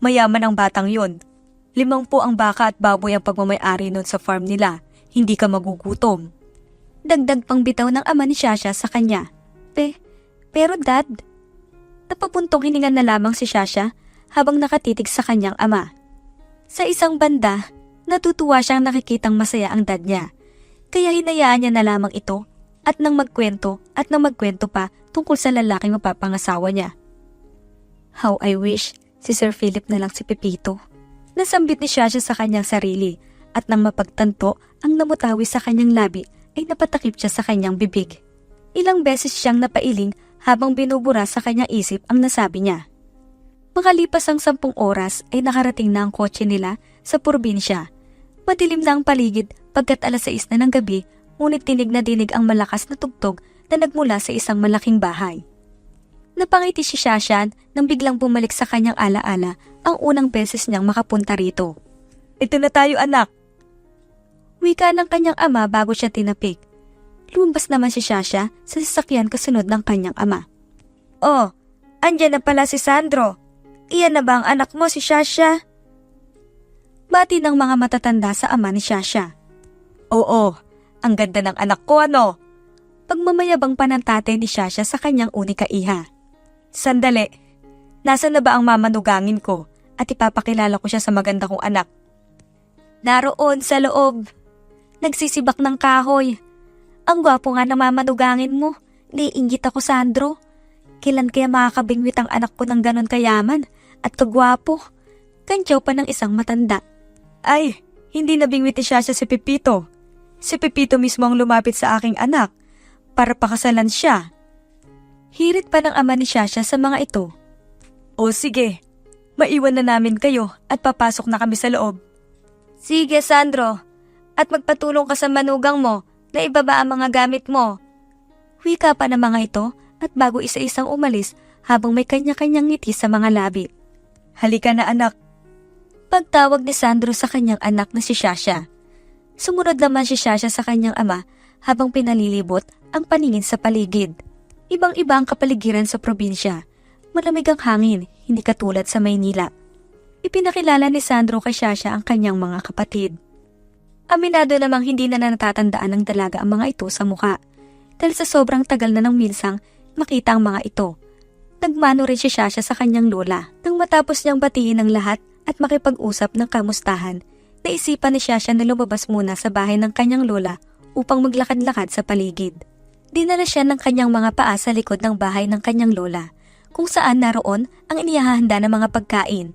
Mayaman ang batang yon. 5 ang baka at baboy ang pagmamay-ari nun sa farm nila, hindi ka magugutom. Dagdag pang bitaw ng ama ni Shasha sa kanya. Pero dad, napapuntong hininga na lamang si Shasha habang nakatitig sa kanyang ama. Sa isang banda, natutuwa siyang nakikitang masaya ang dad niya. Kaya hinayaan niya na lamang ito at nang magkwento pa tungkol sa lalaking mapapangasawa niya. How I wish si Sir Philip na lang si Pepito. Nasambit ni Shasha sa kanyang sarili at nang mapagtanto ang namutawi sa kanyang labi ay napatakip siya sa kanyang bibig. Ilang beses siyang napailing habang binubura sa kanyang isip ang nasabi niya. Makalipas ang 10 oras ay nakarating na ang kotse nila sa probinsya. Madilim na ang paligid pagkat alas 6 na ng gabi, ngunit dinig na dinig ang malakas na tugtog na nagmula sa isang malaking bahay. Napangiti si Shasha nang biglang bumalik sa kanyang alaala ang unang beses niyang makapunta rito. Ito na tayo anak! Wika ng kanyang ama bago siya tinapik. Lumabas naman si Shasha sa sasakyan kasunod ng kanyang ama. Oh, andyan na pala si Sandro. Iyan na ba ang anak mo si Shasha? Bati ng mga matatanda sa ama ni Shasha. Oo, ang ganda ng anak ko ano? Pagmamayabang pa ng tatay ni Shasha sa kanyang unika iha. Sandali, nasa na ba ang mamanugangin ko at ipapakilala ko siya sa maganda kong anak? Naroon sa loob. Nagsisibak ng kahoy. Ang gwapo nga ng mamanugangin mo. Naiinggit ako, Sandro. Kailan kaya makakabingwit ang anak ko ng ganon kayaman at kagwapo? Kantyaw pa ng isang matanda. Ay, hindi nabingwit ni Shasha si Pepito. Si Pepito mismo ang lumapit sa aking anak para pakasalan siya. Hirit pa ng ama ni Shasha sa mga ito. O sige, maiwan na namin kayo at papasok na kami sa loob. Sige, Sandro. At magpatulong ka sa manugang mo na ibaba ang mga gamit mo. Wika pa ng mga ito at bago isa-isang umalis habang may kanya-kanyang ngiti sa mga labi. Halika na anak. Pagtawag ni Sandro sa kanyang anak na si Shasha. Sumunod naman si Shasha sa kanyang ama habang pinalilibot ang paningin sa paligid. Ibang-iba ang kapaligiran sa probinsya. Malamig ang hangin, hindi katulad sa Maynila. Ipinakilala ni Sandro kay Shasha ang kanyang mga kapatid. Aminado namang hindi na natatandaan ng dalaga ang mga ito sa mukha. Dahil sa sobrang tagal na ng minsang makita ang mga ito. Nagmano rin si Shasha sa kanyang lola. Nang matapos niyang batiin ang lahat at makipag-usap ng kamustahan, naisipan ni Shasha na lumabas muna sa bahay ng kanyang lola upang maglakad-lakad sa paligid. Dinala siya ng kanyang mga paa sa likod ng bahay ng kanyang lola, kung saan naroon ang inihahanda ng mga pagkain.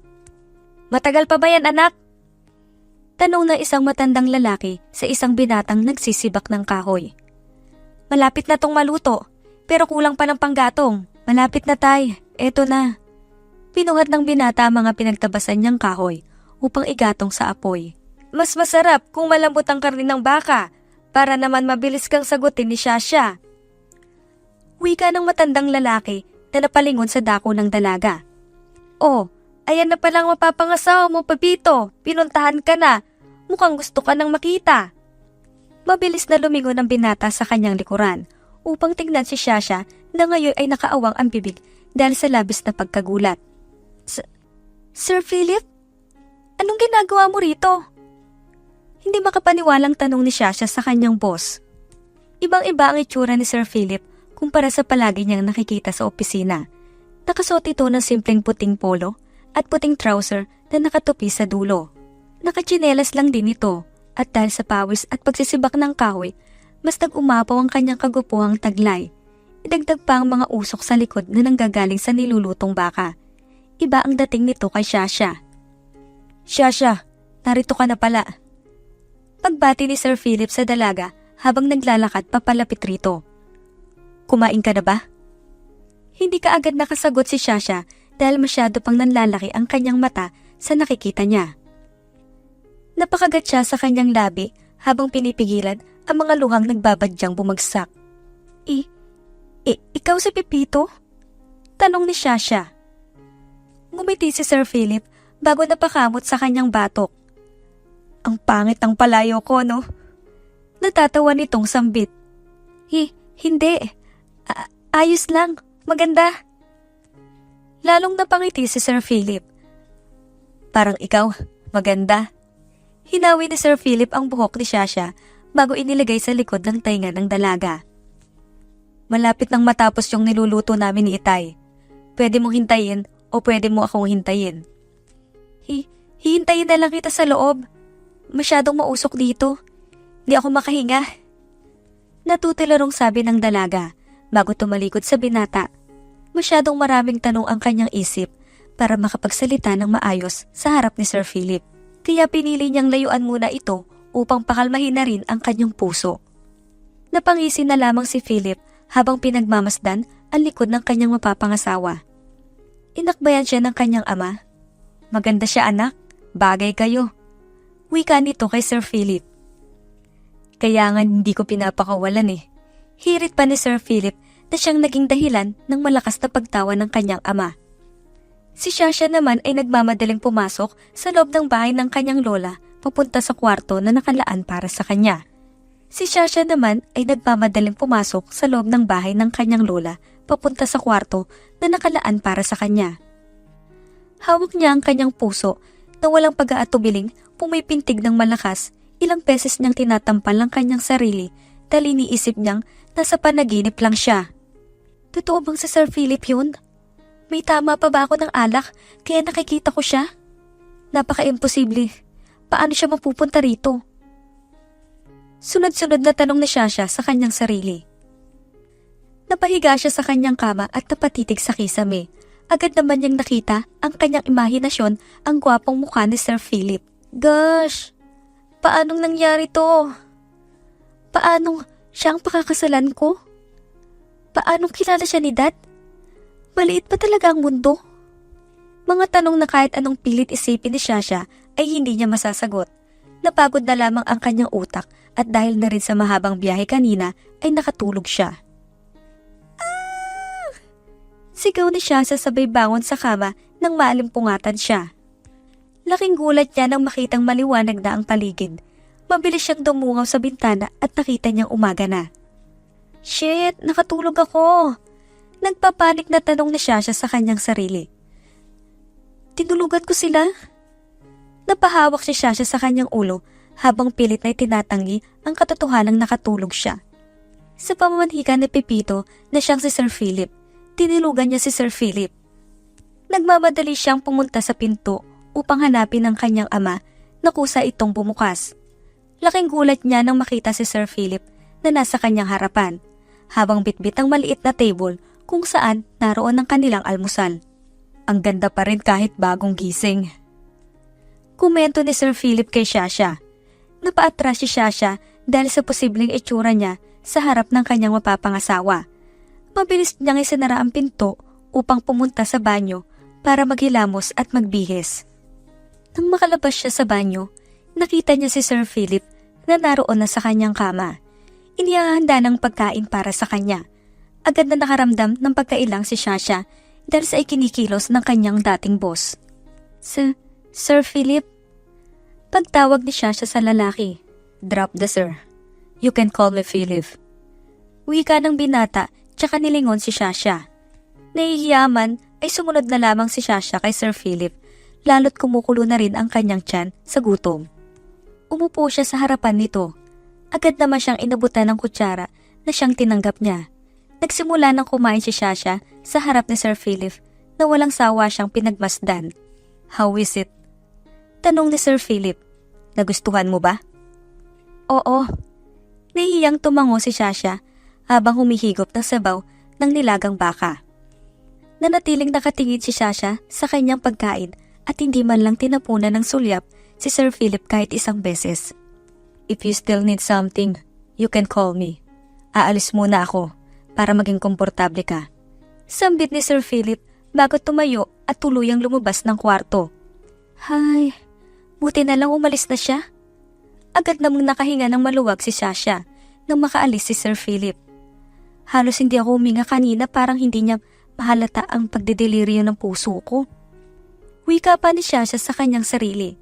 Matagal pa ba yan, anak? Tanong na isang matandang lalaki sa isang binatang nagsisibak ng kahoy. Malapit na tong maluto, pero kulang pa ng panggatong. Malapit na tay, eto na. Pinuhat ng binata ang mga pinagtabasan niyang kahoy upang igatong sa apoy. Mas masarap kung malambot ang karne ng baka para naman mabilis kang sagutin ni Shasha. Wika ng matandang lalaki na napalingon sa dako ng dalaga. Oh, ayan na palang mapapangasawa mo, Pepito. Pinuntahan ka na. Mukhang gusto ka nang makita. Mabilis na lumingon ang binata sa kanyang likuran upang tingnan si Shasha na ngayon ay nakaawang ang bibig dahil sa labis na pagkagulat. Sir Philip? Anong ginagawa mo rito? Hindi makapaniwalang tanong ni Shasha sa kanyang boss. Ibang-iba ang itsura ni Sir Philip kumpara sa palagi niyang nakikita sa opisina. Nakasuot ito ng simpleng puting polo at puting trouser na nakatupi sa dulo. Nakatsinelas lang din ito at dahil sa pawis at pagsisibak ng kahoy, mas nag-umapaw ang kanyang kagupuhang taglay. Idagdag pa ang mga usok sa likod na nanggagaling sa nilulutong baka. Iba ang dating nito kay Shasha. Shasha, narito ka na pala. Pagbati ni Sir Philip sa dalaga habang naglalakad papalapit rito. Kumain ka na ba? Hindi ka agad nakasagot si Shasha dahil masyado pang nanlalaki ang kanyang mata sa nakikita niya. Napakagat siya sa kanyang labi habang pinipigilan ang mga luhang nagbabadyang bumagsak. Ikaw si Pepito? Tanong ni Shasha. Ngumiti si Sir Philip bago napakamot sa kanyang batok. Ang pangit ng palayo ko, no? Natatawa nitong sambit. Hindi. Ayos lang. Maganda. Lalong napangiti si Sir Philip. Parang ikaw, maganda. Hinawi ni Sir Philip ang buhok ni Shasha bago inilagay sa likod ng tainga ng dalaga. Malapit nang matapos yung niluluto namin ni Itay. Pwede mong hintayin o pwede mo akong hintayin. Hihintayin na lang kita sa loob. Masyadong mausok dito. Di ako makahinga. Natutularong sabi ng dalaga bago tumalikod sa binata. Masyadong maraming tanong ang kanyang isip para makapagsalita ng maayos sa harap ni Sir Philip. Kaya pinili niyang layuan muna ito upang pakalmahin na rin ang kanyang puso. Napangisi na lamang si Philip habang pinagmamasdan ang likod ng kanyang mapapangasawa. Inakbayan siya ng kanyang ama. Maganda siya anak, bagay kayo. Wika nito kay Sir Philip. Kaya nga hindi ko pinapakawalan eh. Hirit pa ni Sir Philip na siyang naging dahilan ng malakas na pagtawa ng kanyang ama. Si Shasha naman ay nagmamadaling pumasok sa loob ng bahay ng kanyang lola papunta sa kwarto na nakalaan para sa kanya. Si Shasha naman ay nagmamadaling pumasok sa loob ng bahay ng kanyang lola papunta sa kwarto na nakalaan para sa kanya. Hawak niya ang kanyang puso na walang pag-aatubiling pumipintig ng malakas. Ilang beses niyang tinatampal ang kanyang sarili dahil iniisip niyang nasa panaginip lang siya. Totoo bang si Sir Philip yun? May tama pa ba ako ng alak kaya nakikita ko siya? Napaka-imposible. Paano siya mapupunta rito? Sunod-sunod na tanong ni Shasha sa kanyang sarili. Napahiga siya sa kanyang kama at napatitig sa kisame. Agad naman niyang nakita ang kanyang imahinasyon ang gwapong mukha ni Sir Philip. Gosh! Paanong nangyari to? Paanong siya ang pakakasalan ko? Paanong kilala siya ni Dad? Maliit pa talaga ang mundo? Mga tanong na kahit anong pilit isipin ni Shasha ay hindi niya masasagot. Napagod na lamang ang kanyang utak at dahil na rin sa mahabang biyahe kanina ay nakatulog siya. Ah! Sigaw ni Shasha sabay bangon sa kama nang maalimpungatan siya. Laking gulat niya nang makitang maliwanag na ang paligid. Mabilis siyang dumungaw sa bintana at nakita niyang umaga na. Shit, nakatulog ako. Nagpapanik na tanong ni Shasha sa kanyang sarili. Tinulugan ko sila? Napahawak si Shasha sa kanyang ulo habang pilit na itinatanggi ang katotohanang nakatulog siya. Sa pamamanhika ni Pepito na siyang si Sir Philip, tinilugan niya si Sir Philip. Nagmamadali siyang pumunta sa pinto upang hanapin ang kanyang ama na kusa itong bumukas. Laking gulat niya nang makita si Sir Philip na nasa kanyang harapan, habang bitbit ang maliit na table kung saan naroon ang kanilang almusal. Ang ganda pa rin kahit bagong gising. Komento ni Sir Philip kay Shasha. Napaatras si Shasha dahil sa posibleng itsura niya sa harap ng kanyang mapapangasawa. Mabilis niyang isinara ang pinto upang pumunta sa banyo para maghilamos at magbihis. Nang makalabas siya sa banyo, nakita niya si Sir Philip na naroon na sa kanyang kama. Inihahanda ng pagkain para sa kanya. Agad na nakaramdam ng pagkailang si Shasha dahil sa ikinikilos ng kanyang dating boss. Sir Philip? Pagtawag ni Shasha sa lalaki. Drop the sir. You can call me Philip. Wika ng binata tsaka nilingon si Shasha. Nahihiyaman ay sumunod na lamang si Shasha kay Sir Philip lalo't kumukulo na rin ang kanyang tiyan sa gutom. Umupo siya sa harapan nito. Agad naman siyang inabutan ng kutsara na siyang tinanggap niya. Nagsimula nang kumain si Shasha sa harap ni Sir Philip na walang sawa siyang pinagmasdan. How is it? Tanong ni Sir Philip. Nagustuhan mo ba? Oo. Nahihiyang tumango si Shasha habang humihigop ng sabaw ng nilagang baka. Nanatiling nakatingin si Shasha sa kanyang pagkain at hindi man lang tinapunan ng sulyap si Sir Philip kahit isang beses. If you still need something, you can call me. Aalis muna ako para maging komportable ka. Sambit ni Sir Philip bago tumayo at tuluyang lumabas ng kwarto. Hay, buti na lang umalis na siya. Agad namang nakahinga ng maluwag si Shasha nang makaalis si Sir Philip. Halos hindi ako huminga kanina, parang hindi niya mahalata ang pagdedeliryo ng puso ko. Wika pa ni Shasha sa kanyang sarili.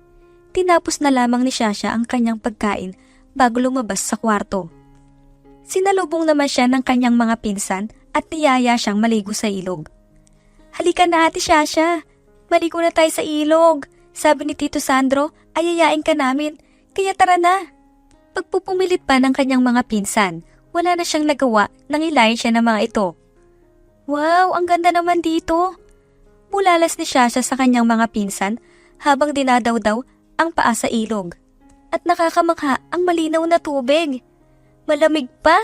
Tinapos na lamang ni Shasha ang kanyang pagkain bago lumabas sa kwarto. Sinalubong naman siya ng kanyang mga pinsan at niyaya siyang maligo sa ilog. Halika na Ate Shasha, maligo na tayo sa ilog. Sabi ni Tito Sandro, ayayain ka namin, kaya tara na. Pagpupumilit pa ng kanyang mga pinsan, wala na siyang nagawa nang ilayan siya ng mga ito. Wow, ang ganda naman dito. Bulalas ni Shasha sa kanyang mga pinsan habang dinadaw-daw ang paa sa ilog. At nakakamangha ang malinaw na tubig. Malamig pa.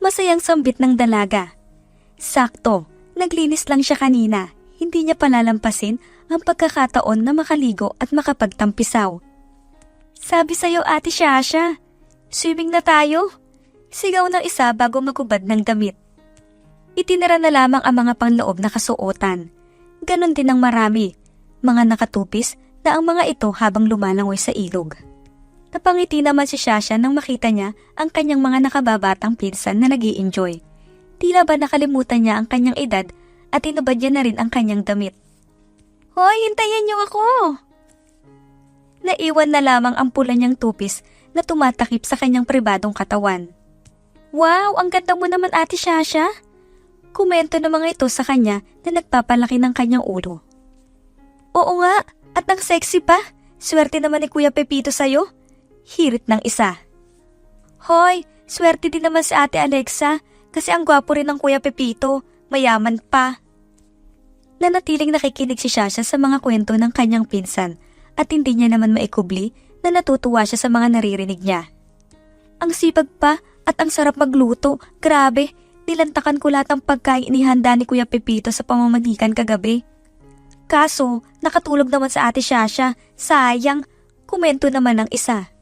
Masayang sambit ng dalaga. Sakto, naglinis lang siya kanina. Hindi niya palalampasin ang pagkakataon na makaligo at makapagtampisaw. Sabi sa'yo Ate Shasha, swimming na tayo. Sigaw ng isa bago magubad ng damit. Itinira na lamang ang mga panloob na kasuotan. Ganon din ang marami, mga nakatupis na ang mga ito habang lumalangoy sa ilog. Napangiti naman si Shasha nang makita niya ang kanyang mga nakababatang pinsan na nag-i-enjoy. Tila ba nakalimutan niya ang kanyang edad at tinubad niya na rin ang kanyang damit. Hoy, hintayin niyo ako! Naiwan na lamang ang pula niyang tupis na tumatakip sa kanyang pribadong katawan. Wow, ang ganda mo naman Ate Shasha! Komento ng mga ito sa kanya na nagpapalaki ng kanyang ulo. Oo nga, at ang sexy pa. Swerte naman ni Kuya Pepito sa'yo. Hirit ng isa. Hoy, swerte din naman si Ate Alexa kasi ang gwapo rin ng Kuya Pepito. Mayaman pa. Nanatiling nakikinig si Shasha sa mga kwento ng kanyang pinsan at hindi niya naman maikubli na natutuwa siya sa mga naririnig niya. Ang sipag pa at ang sarap magluto. Grabe, nilantakan ko lahat ng pagkain inihanda ni Kuya Pepito sa pamamanikan kagabi. Kaso, nakatulog naman sa Ate Shasha. Sayang, komento naman ng isa.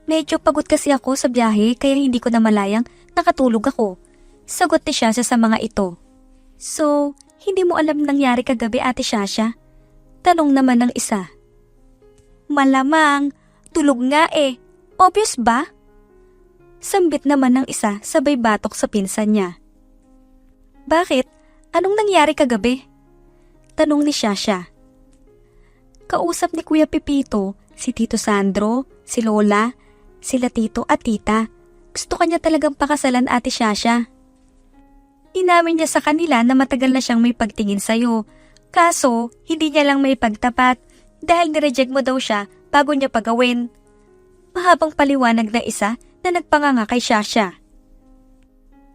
Medyo pagod kasi ako sa biyahe kaya hindi ko na malayang nakatulog ako. Sagot ni Shasha sa mga ito. So, hindi mo alam nangyari kagabi Ate Shasha? Tanong naman ng isa. Malamang, tulog nga eh. Obvious ba? Sambit naman ng isa sabay batok sa pinsan niya. Bakit? Anong nangyari kagabi? Tanong ni Shasha. Kausap ni Kuya Pepito, si Tito Sandro, si Lola, sila Tito at Tita. Gusto kanya talagang pakasalan Ate Shasha. Inamin niya sa kanila na matagal na siyang may pagtingin sa'yo. Kaso, hindi niya lang may pagtapat dahil nireject mo daw siya bago niya pagawin. Mahabang paliwanag na isa na nagpanganga kay Shasha.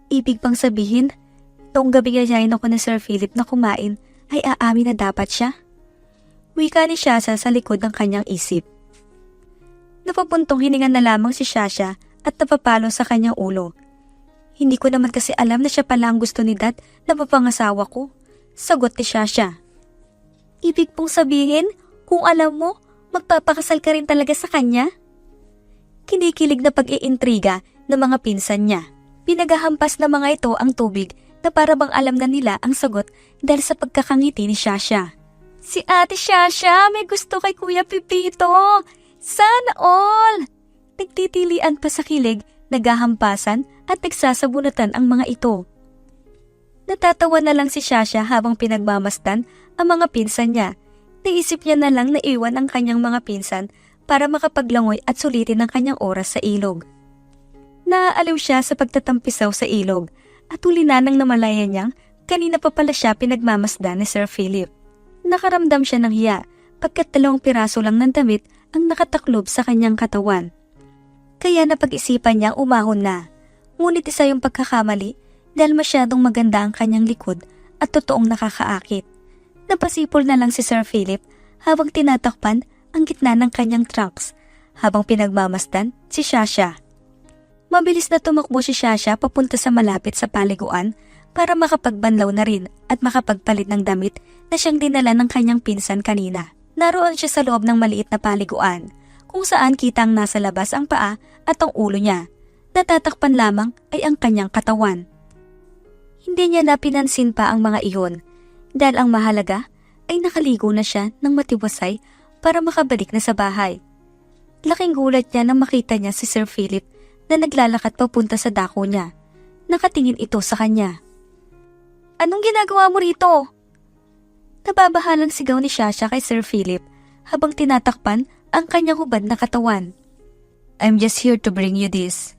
Ibig pang sabihin, noong gabi gayahin ako ni Sir Philip na kumain ay aamin na dapat siya? Wika ni Shasha sa likod ng kanyang isip. Napapuntong hininga na lamang si Shasha at napapalo sa kanyang ulo. Hindi ko naman kasi alam na siya pala ang gusto ni Dad na mapangasawa ko. Sagot ni Shasha. Ibig pong sabihin, kung alam mo, magpapakasal ka rin talaga sa kanya? Kinikilig na pag-iintriga ng mga pinsan niya. Pinagahampas na mga ito ang tubig na para bang alam na nila ang sagot dahil sa pagkakangiti ni Shasha. Si Ate Shasha may gusto kay Kuya Pepito. Sana all! Nagtitilian pa sa kilig, nagahampasan at nagsasabunatan ang mga ito. Natatawa na lang si Shasha habang pinagmamasdan ang mga pinsan niya. Naisip niya na lang na iwan ang kanyang mga pinsan para makapaglangoy at sulitin ang kanyang oras sa ilog. Naaaliw siya sa pagtatampisaw sa ilog at ulinan ng namalayan niyang kanina pa pala siya pinagmamasdan ni Sir Philip. Nakaramdam siya ng hiya pagkat 2 piraso lang ng damit ang nakataklob sa kanyang katawan. Kaya napag-isipan niyang umahon na. Ngunit isa yung pagkakamali dahil masyadong maganda ang kanyang likod at totoong nakakaakit. Napasipol na lang si Sir Philip habang tinatakpan ang gitna ng kanyang trunks habang pinagmamasdan si Shasha. Mabilis na tumakbo si Shasha papunta sa malapit sa paliguan para makapagbanlaw na rin at makapagpalit ng damit na siyang dinala ng kanyang pinsan kanina. Naroon siya sa loob ng maliit na paliguan kung saan kitang nasa labas ang paa at ang ulo niya. Natatakpan lamang ay ang kanyang katawan. Hindi niya napinansin pa ang mga iyon dahil ang mahalaga ay nakaligo na siya ng matiwasay para makabalik na sa bahay. Laking gulat niya nang makita niya si Sir Philip na naglalakad papunta sa dako niya. Nakatingin ito sa kanya. Anong ginagawa mo rito? Nababahalang sigaw ni Sasha kay Sir Philip habang tinatakpan ang kanyang hubad na katawan. I'm just here to bring you this.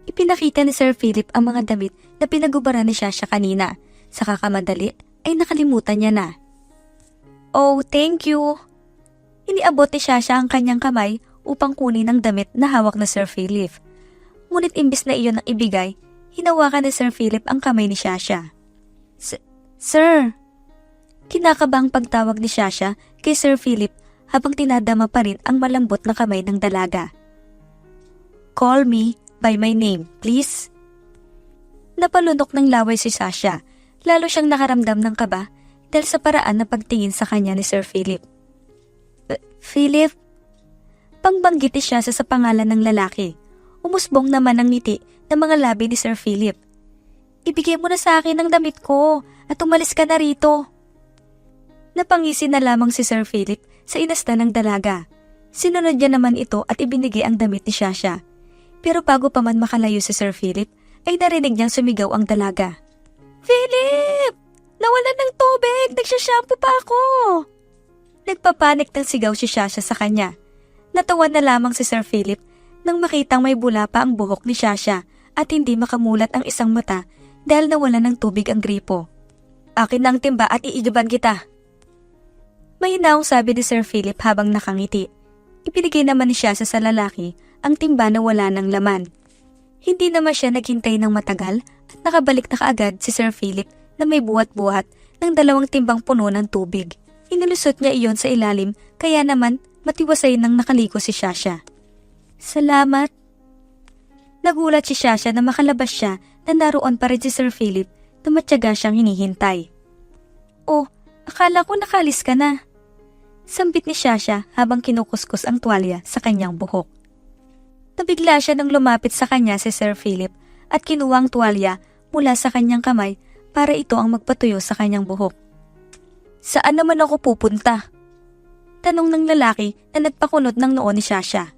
Ipinakita ni Sir Philip ang mga damit na pinagubaran ni Sasha kanina. Sa kakamadali ay nakalimutan niya na. Oh, thank you. Iniabot ni Sasha ang kanyang kamay upang kunin ang damit na hawak na Sir Philip. Ngunit imbis na iyon ang ibigay, hinawakan ni Sir Philip ang kamay ni Sasha. Sir! Kinakabang pagtawag ni Sasha kay Sir Philip habang tinadama pa rin ang malambot na kamay ng dalaga. Call me by my name, please. Napalunok ng laway si Sasha, lalo siyang nakaramdam ng kaba dahil sa paraan na pagtingin sa kanya ni Sir Philip. Philip? Pangbanggit siya sa pangalan ng lalaki. Umusbong naman ang ngiti ng mga labi ni Sir Philip. Ibigay mo na sa akin ang damit ko at umalis ka na rito. Napangisi na lamang si Sir Philip sa inasta ng dalaga. Sinunod niya naman ito at ibinigay ang damit ni Sasha. Pero bago pa man makalayo si Sir Philip, ay narinig niyang sumigaw ang dalaga. Philip! Nawalan ng tubig! Nagsashampoo pa ako! Nagpapanik ng sigaw si Sasha sa kanya. Natawa na lamang si Sir Philip nang makitang may bula pa ang buhok ni Sasha at hindi makamulat ang isang mata dahil nawalan ng tubig ang gripo. Akin na ang timba at iiduban kita. Mahinaong sabi ni Sir Philip habang nakangiti. Ibinigay naman ni Sasha sa lalaki ang timba na wala ng laman. Hindi naman siya naghintay ng matagal at nakabalik na kaagad si Sir Philip na may buhat-buhat ng 2 timbang puno ng tubig. Inilusot niya iyon sa ilalim kaya naman matiwasay nang nakaliko si Sasha. Salamat. Nagulat si Sasha na makalabas siya na naroon pa rin si Sir Philip na matyaga siyang hinihintay. Oh, akala ko nakalis ka na. Sambit ni Sasha habang kinukuskus ang tuwalya sa kanyang buhok. Nabigla siya nang lumapit sa kanya si Sir Philip at kinuha ang tuwalya mula sa kanyang kamay para ito ang magpatuyo sa kanyang buhok. Saan naman ako pupunta? Tanong ng lalaki na nagpakunot ng noo ni Sasha.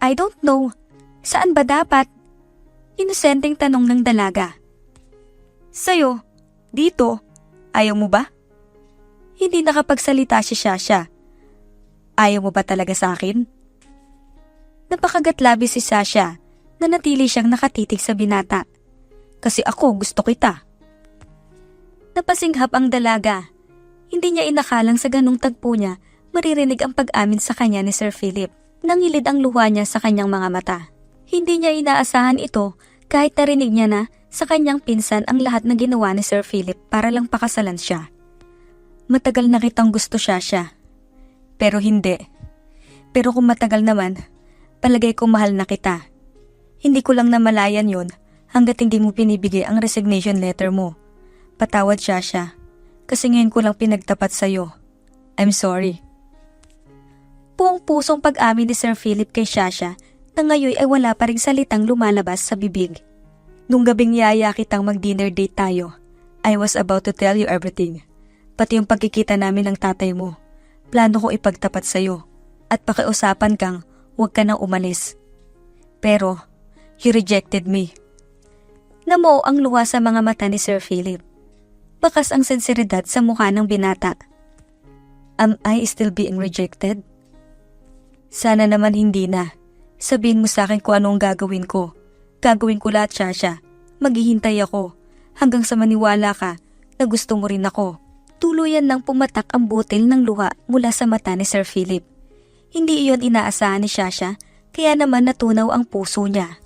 I don't know. Saan ba dapat? Inosenteng tanong ng dalaga. Sa'yo, dito, ayaw mo ba? Hindi nakapagsalita si Sasha. Ayaw mo ba talaga sa akin? Napakagatlabi si Sasha na natili siyang nakatitig sa binata. Kasi ako gusto kita. Napasinghap ang dalaga. Hindi niya inakalang sa ganung tagpo niya maririnig ang pag-amin sa kanya ni Sir Philip. Nangilid ang luha niya sa kanyang mga mata. Hindi niya inaasahan ito kahit narinig niya na sa kanyang pinsan ang lahat na ginawa ni Sir Philip para lang pakasalan siya. Matagal na kitang gusto Sasha. Pero hindi. Pero kung matagal naman, palagay ko mahal na kita. Hindi ko lang namalayan yon hanggat hindi mo pinibigay ang resignation letter mo. Patawad Sasha, kasi ngayon ko lang pinagtapat sa'yo. I'm sorry. Buong pusong pag-amin ni Sir Philip kay Sasha na ngayon ay wala pa ring salitang lumalabas sa bibig. Nung gabing yaya kitang mag-dinner date tayo, I was about to tell you everything. Pati yung pagkikita namin ng tatay mo. Plano ko ipagtapat sa'yo at pakiusapan kang huwag ka nang umalis. Pero, you rejected me. Namuo ang luha sa mga mata ni Sir Philip. Bakas ang sensiridad sa mukha ng binata. Am I still being rejected? Sana naman hindi na. Sabihin mo sa akin kung anong gagawin ko. Gagawin ko lahat, Sasha. Maghihintay ako hanggang sa maniwala ka na gusto mo rin ako. Tuluyan nang pumatak ang butil ng luha mula sa mata ni Sir Philip. Hindi iyon inaasahan ni Sasha kaya naman natunaw ang puso niya.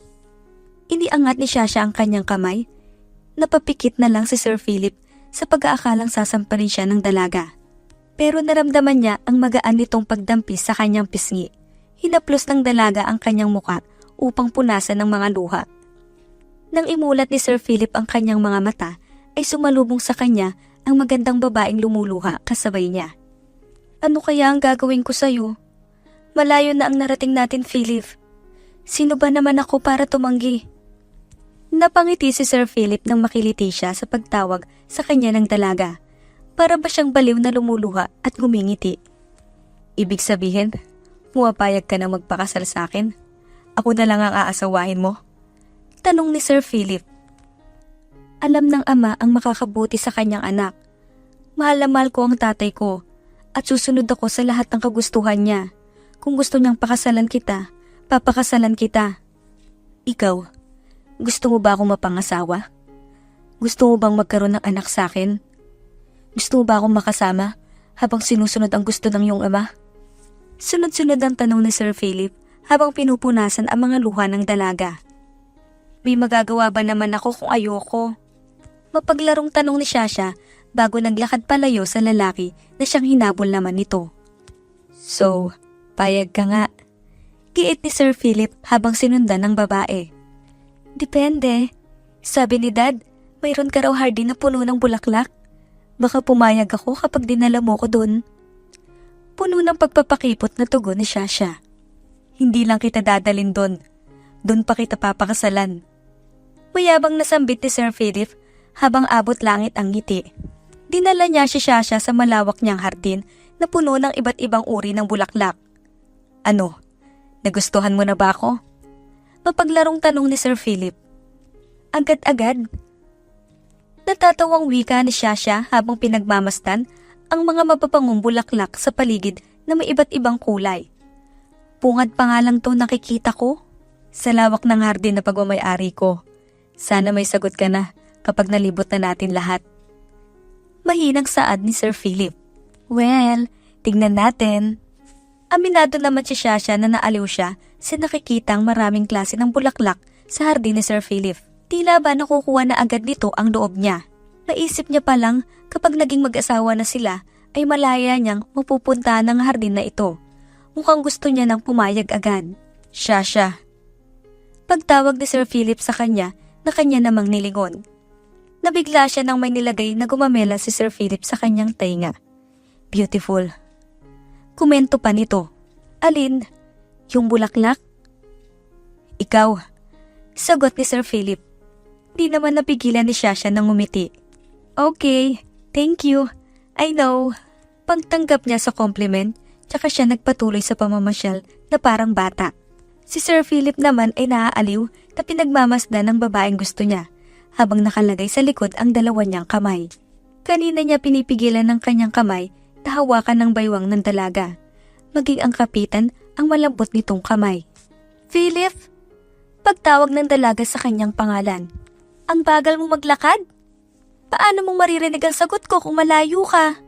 Iniangat ni Sasha ang kanyang kamay. Napapikit na lang si Sir Philip sa pag-aakalang sasamparin siya ng dalaga. Pero naramdaman niya ang magaan nitong pagdampis sa kanyang pisngi. Hinaplos ng dalaga ang kanyang muka upang punasan ng mga luha. Nang imulat ni Sir Philip ang kanyang mga mata, ay sumalubong sa kanya ang magandang babaeng lumuluha kasabay niya. Ano kaya ang gagawin ko sa'yo? Malayo na ang narating natin, Philip. Sino ba naman ako para tumanggi? Napangiti si Sir Philip nang makiliti siya sa pagtawag sa kanya ng dalaga. Para ba siyang baliw na lumuluha at gumingiti? Ibig sabihin, pumapayag ka na magpakasal sa akin? Ako na lang ang aasawahin mo? Tanong ni Sir Philip. Alam ng ama ang makakabuti sa kanyang anak. Mahal na mahal ko ang tatay ko at susunod ako sa lahat ng kagustuhan niya. Kung gusto niyang pakasalan kita, papakasalan kita. Ikaw, gusto mo ba akong mapangasawa? Gusto mo bang magkaroon ng anak sa akin? Gusto mo ba akong makasama habang sinusunod ang gusto ng iyong ama? Sunod-sunod ang tanong ni Sir Philip habang pinupunasan ang mga luha ng dalaga. May magagawa ba naman ako kung ayoko? Mapaglarong tanong ni Shasha bago naglakad palayo sa lalaki na siyang hinabol naman nito. So, payag ka nga. Giit ni Sir Philip habang sinundan ng babae. Depende. Sabi ni Dad, mayroon ka raw hardin na puno ng bulaklak. Baka pumayag ako kapag dinala mo ko doon. Puno ng pagpapakipot na tugon ni Shasha. Hindi lang kita dadalin doon. Doon pa kita papakasalan. Mayabang nasambit ni Sir Philip habang abot langit ang ngiti. Dinala niya si Shasha sa malawak niyang hardin na puno ng iba't ibang uri ng bulaklak. Ano? Nagustuhan mo na ba ako? Mapaglarong tanong ni Sir Philip. Agad-agad. Natatawang wika ni Shasha habang pinagmamastan ang mga mapapangong bulaklak sa paligid na may iba't ibang kulay. Pungad pa nga lang to nakikita ko sa lawak ng hardin na pagmamayari ko. Sana may sagot ka na kapag nalibot na natin lahat. Mahinang saad ni Sir Philip. Well, tignan natin. Aminado naman si Shasha na naaliw siya sa nakikitang maraming klase ng bulaklak sa hardin ni Sir Philip. Tila ba nakukuha na agad nito ang loob niya. Naisip niya pa lang kapag naging mag-asawa na sila ay malaya niyang mapupunta ng hardin na ito. Mukhang gusto niya nang pumayag agad. Shasha. Pagtawag ni Sir Philip sa kanya na kanya namang nilingon. Nabigla siya nang may nilagay na gumamela si Sir Philip sa kanyang tainga. Beautiful. Komento pa nito. Alin? Yung bulaklak? Ikaw. Sagot ni Sir Philip. Di naman napigilan ni Shasha nang ngumiti. Okay, thank you. I know. Pagtanggap niya sa compliment, tsaka siya nagpatuloy sa pamamasyal na parang bata. Si Sir Philip naman ay naaaliw na pinagmamasdan ng babaeng gusto niya habang nakalagay sa likod ang dalawa niyang kamay. Kanina niya pinipigilan ng kanyang kamay na hawakan ng baywang ng dalaga. Maging ang kapitan ang malambot nitong kamay. Philip! Pagtawag ng dalaga sa kanyang pangalan. Ang bagal mo maglakad? Paano mong maririnig ang sagot ko kung malayo ka?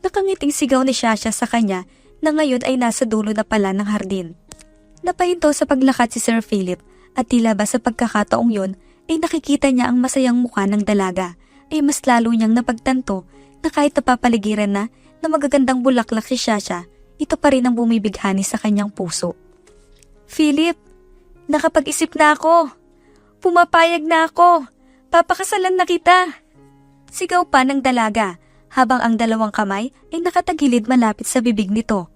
Nakangiting sigaw ni Shasha sa kanya na ngayon ay nasa dulo na pala ng hardin. Napahinto sa paglakad si Sir Philip at tila ba sa pagkakataong yon ay nakikita niya ang masayang mukha ng dalaga ay mas lalo niyang napagtanto na kahit napapaligiran na magagandang bulaklak si Shasha, ito pa rin ang bumibighani sa kanyang puso. Philip, nakapag-isip na ako. Pumapayag na ako. Papakasalan na kita. Sigaw pa ng dalaga habang ang dalawang kamay ay nakatagilid malapit sa bibig nito.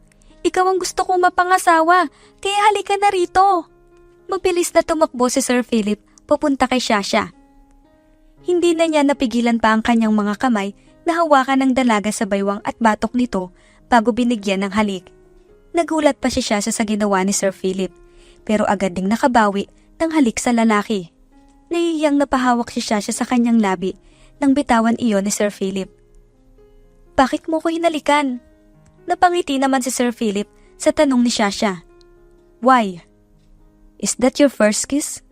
Ikaw ang gusto kong mapangasawa, kaya halika na rito. Mabilis na tumakbo si Sir Philip papunta kay Shasha. Hindi na niya napigilan pa ang kanyang mga kamay na hawakan ng dalaga sa baywang at batok nito bago binigyan ng halik. Nagulat pa si Shasha sa ginawa ni Sir Philip, pero agad ding nakabawi ng halik sa lalaki. Nahihiyang napahawak si Shasha sa kanyang labi nang bitawan iyon ni Sir Philip. Bakit mo ko hinalikan? Napangiti naman si Sir Philip sa tanong ni Shasha. Why? Is that your first kiss?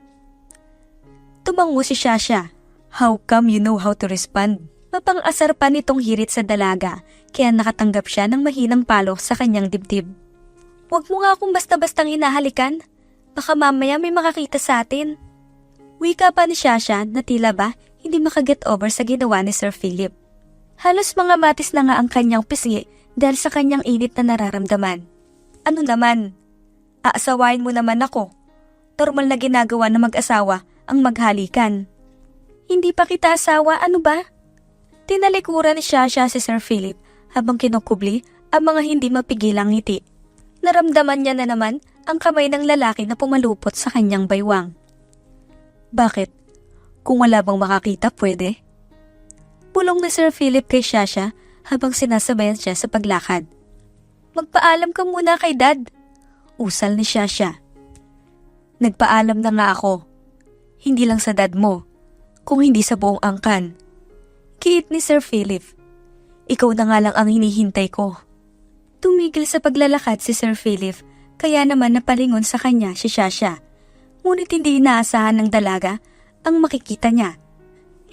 Tumango si Shasha. How come you know how to respond? Mapang-asar pa nitong hirit sa dalaga kaya nakatanggap siya ng mahinang palo sa kanyang dibdib. Huwag mo nga akong basta-bastang hinahalikan. Baka mamaya may makakita sa atin. Wika pa ni Shasha na tila ba hindi makaget over sa ginawa ni Sir Philip. Halos mga matis na nga ang kanyang pisngi dahil sa kanyang init na nararamdaman. Ano naman? Aasawain mo naman ako. Normal na ginagawa ng mag-asawa ang maghalikan. Hindi pa kita asawa, ano ba? Tinalikuran ni Shasha si Sir Philip habang kinukubli ang mga hindi mapigilang ngiti. Naramdaman niya na naman ang kamay ng lalaki na pumalupot sa kanyang baywang. Bakit? Kung wala bang makakita, pwede? Pulong ni Sir Philip kay Shasha habang sinasabayan siya sa paglakad. Magpaalam ka muna kay Dad. Usal ni Shasha. Nagpaalam na nga ako. Hindi lang sa dad mo, kung hindi sa buong angkan. Kiit ni Sir Philip. Ikaw na nga lang ang hinihintay ko. Tumigil sa paglalakad si Sir Philip, kaya naman napalingon sa kanya si Shasha. Ngunit hindi inaasahan ng dalaga ang makikita niya.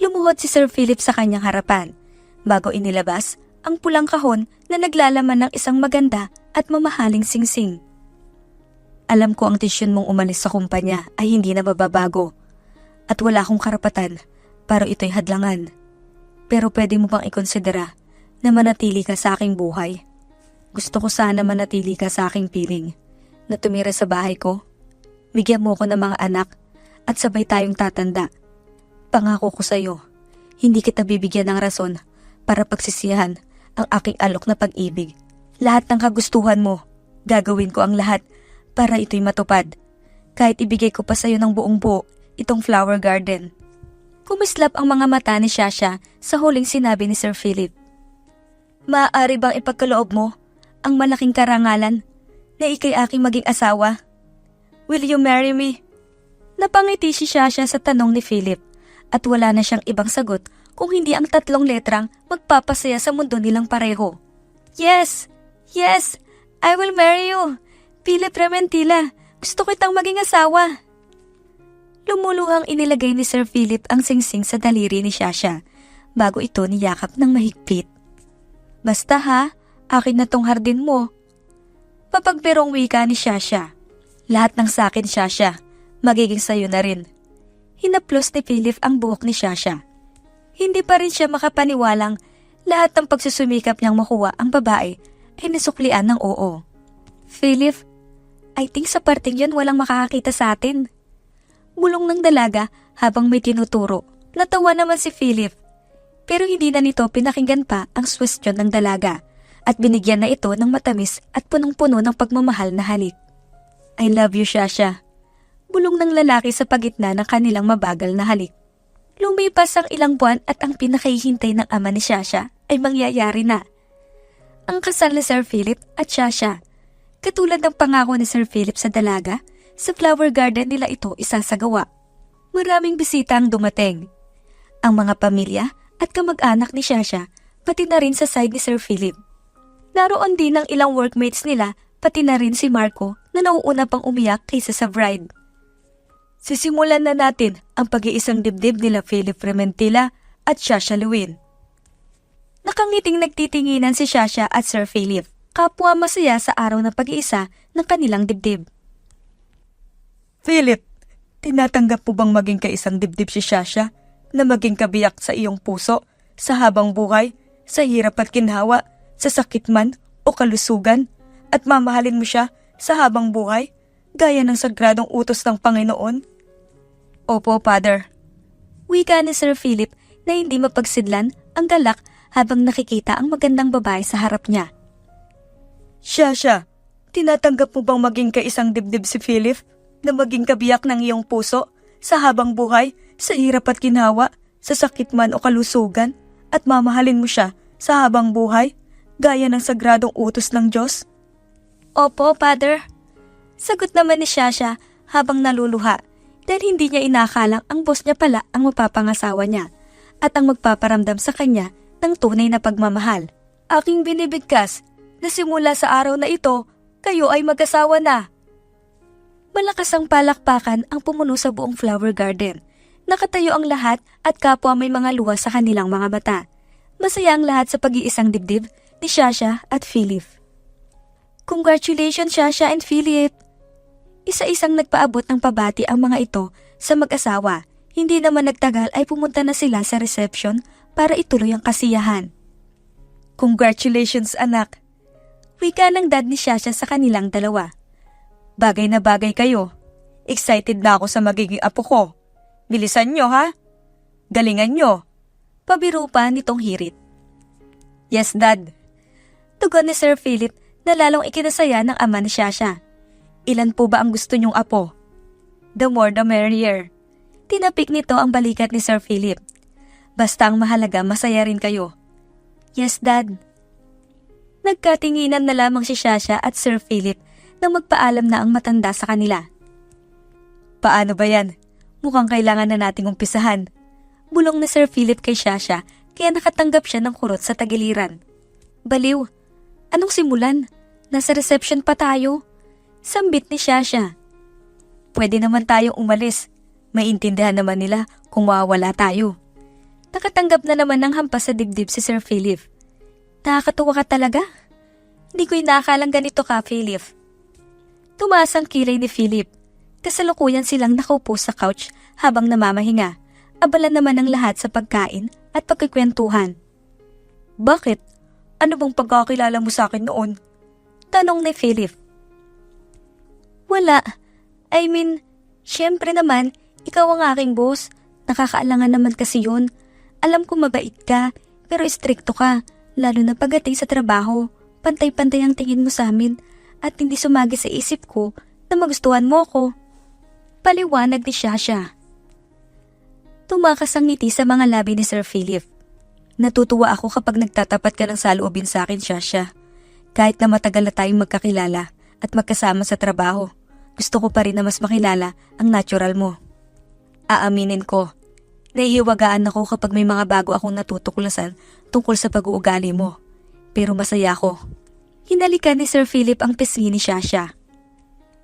Lumuhod si Sir Philip sa kanyang harapan, bago inilabas ang pulang kahon na naglalaman ng isang maganda at mamahaling singsing. Alam ko ang desisyon mong umalis sa kumpanya ay hindi na mababago at wala akong karapatan para ito'y hadlangan. Pero pwede mo bang ikonsidera na manatili ka sa aking buhay? Gusto ko sana manatili ka sa aking piling na tumira sa bahay ko. Bigyan mo ko ng mga anak at sabay tayong tatanda. Pangako ko sa iyo, hindi kita bibigyan ng rason para pagsisihan ang aking alok na pag-ibig. Lahat ng kagustuhan mo, gagawin ko ang lahat para ito'y matupad. Kahit ibigay ko pa sa iyo ng buong buo itong flower garden. Kumislap ang mga mata ni Shasha sa huling sinabi ni Sir Philip. Maaari bang ipagkaloob mo ang malaking karangalan na ikay aking maging asawa? Will you marry me? Napangiti si Shasha sa tanong ni Philip at wala na siyang ibang sagot kung hindi ang 3 letrang magpapasaya sa mundo nilang pareho. Yes! Yes! I will marry you! Philip Rementila, gusto kitang maging asawa! Lumuluhang inilagay ni Sir Philip ang singsing sa daliri ni Shasha bago ito niyakap ng mahigpit. Basta ha, akin na tong hardin mo. Papagbirong wika ni Shasha. Lahat ng sakin, Shasha, magiging sayo na rin. Hinaplos ni Philip ang buhok ni Shasha. Hindi pa rin siya makapaniwalang lahat ng pagsusumikap niyang makuha ang babae ay nasuklian ng oo. Philip, I think sa parting yun walang makakakita sa atin. Bulong ng dalaga habang may tinuturo. Natawa naman si Philip. Pero hindi na nito pinakinggan pa ang suwestyon ng dalaga at binigyan na ito ng matamis at punong-puno ng pagmamahal na halik. I love you, Shasha. Bulong ng lalaki sa pagitna ng kanilang mabagal na halik. Lumipas ang ilang buwan at ang pinakahihintay ng ama ni Shasha ay mangyayari na. Ang kasal ni Sir Philip at Shasha. Katulad ng pangako ni Sir Philip sa dalaga, sa flower garden nila ito isasagawa. Maraming bisita ang dumating. Ang mga pamilya at kamag-anak ni Shasha, pati na rin sa side ni Sir Philip. Naroon din ang ilang workmates nila, pati na rin si Marco na nauuna pang umiyak kaysa sa bride. Sisimulan na natin ang pag-iisang dibdib nila Philip Rementila at Shasha Lewin. Nakangiting nagtitinginan si Shasha at Sir Philip, kapwa masaya sa araw na pag-iisa ng kanilang dibdib. Philip, tinatanggap mo bang maging kaisang dibdib si Shasha na maging kabiyak sa iyong puso, sa habang buhay, sa hirap at ginhawa, sa sakit man o kalusugan, at mamahalin mo siya sa habang buhay, gaya ng sagradong utos ng Panginoon? Opo, Father. Wika ni Sir Philip na hindi mapagsidlan ang galak habang nakikita ang magandang babae sa harap niya. Shasha, tinatanggap mo bang maging kaisang dibdib si Philip na maging kabiyak ng iyong puso sa habang buhay, sa hirap at ginhawa, sa sakit man o kalusugan, at mamahalin mo siya sa habang buhay, gaya ng sagradong utos ng Diyos? Opo, Father. Sagot naman ni Shasha habang naluluha dahil hindi niya inakalang ang boss niya pala ang mapapangasawa niya at ang magpaparamdam sa kanya ng tunay na pagmamahal. Aking binibigkas na simula sa araw na ito, kayo ay mag-asawa na. Malakas ang palakpakan ang pumuno sa buong flower garden. Nakatayo ang lahat at kapwa may mga luha sa kanilang mga mata. Masaya ang lahat sa pag-iisang dibdib ni Shasha at Philip. Congratulations, Shasha and Philip! Isa-isang nagpaabot ng pabati ang mga ito sa mag-asawa. Hindi naman nagtagal ay pumunta na sila sa reception para ituloy ang kasiyahan. Congratulations, anak! Wika ng dad ni Shasha sa kanilang dalawa. Bagay na bagay kayo. Excited na ako sa magiging apo ko. Bilisan nyo, ha? Galingan nyo. Pabiro pa nitong hirit. Yes, Dad. Tugon ni Sir Philip na lalong ikinasaya ng ama ni Shasha. Ilan po ba ang gusto nyong apo? The more the merrier. Tinapik nito ang balikat ni Sir Philip. Basta ang mahalaga, masaya rin kayo. Yes, Dad. Nagkatinginan na lamang si Shasha at Sir Philip nang magpaalam na ang matanda sa kanila. Paano ba yan? Mukhang kailangan na nating umpisahan. Bulong ni Sir Philip kay Shasha kaya nakatanggap siya ng kurot sa tagiliran. Baliw, anong simulan? Nasa reception pa tayo. Sambit ni Shasha. Pwede naman tayong umalis. Maintindihan naman nila kung mawawala tayo. Nakatanggap na naman ng hampas sa dibdib si Sir Philip. Nakakatuwa ka talaga? Hindi ko inakalang ganito ka, Philip. Tumaas ang kilay ni Philip. Kasalukuyan silang nakaupo sa couch habang namamahinga. Abala naman ang lahat sa pagkain at pagkikwentuhan. Bakit? Ano bang pagkakilala mo sa akin noon? Tanong ni Philip. Wala. Syempre naman, ikaw ang aking boss. Nakakaalangan naman kasi yun. Alam ko mabait ka, pero istrikto ka. Lalo na pagdating sa trabaho. Pantay-pantay ang tingin mo sa amin at hindi sumagi sa isip ko na magustuhan mo ko. Paliwanag ni Shasha. Tumakas ang ngiti sa mga labi ni Sir Philip. Natutuwa ako kapag nagtatapat ka ng saloobin sa akin, Shasha. Kahit na matagal na tayong magkakilala at magkasama sa trabaho, gusto ko pa rin na mas makilala ang natural mo. Aaminin ko, nahihiwagaan ako kapag may mga bago akong natutuklasan tungkol sa pag-uugali mo. Pero masaya ko. Hinalikan ni Sir Philip ang pisngi ni Shasha.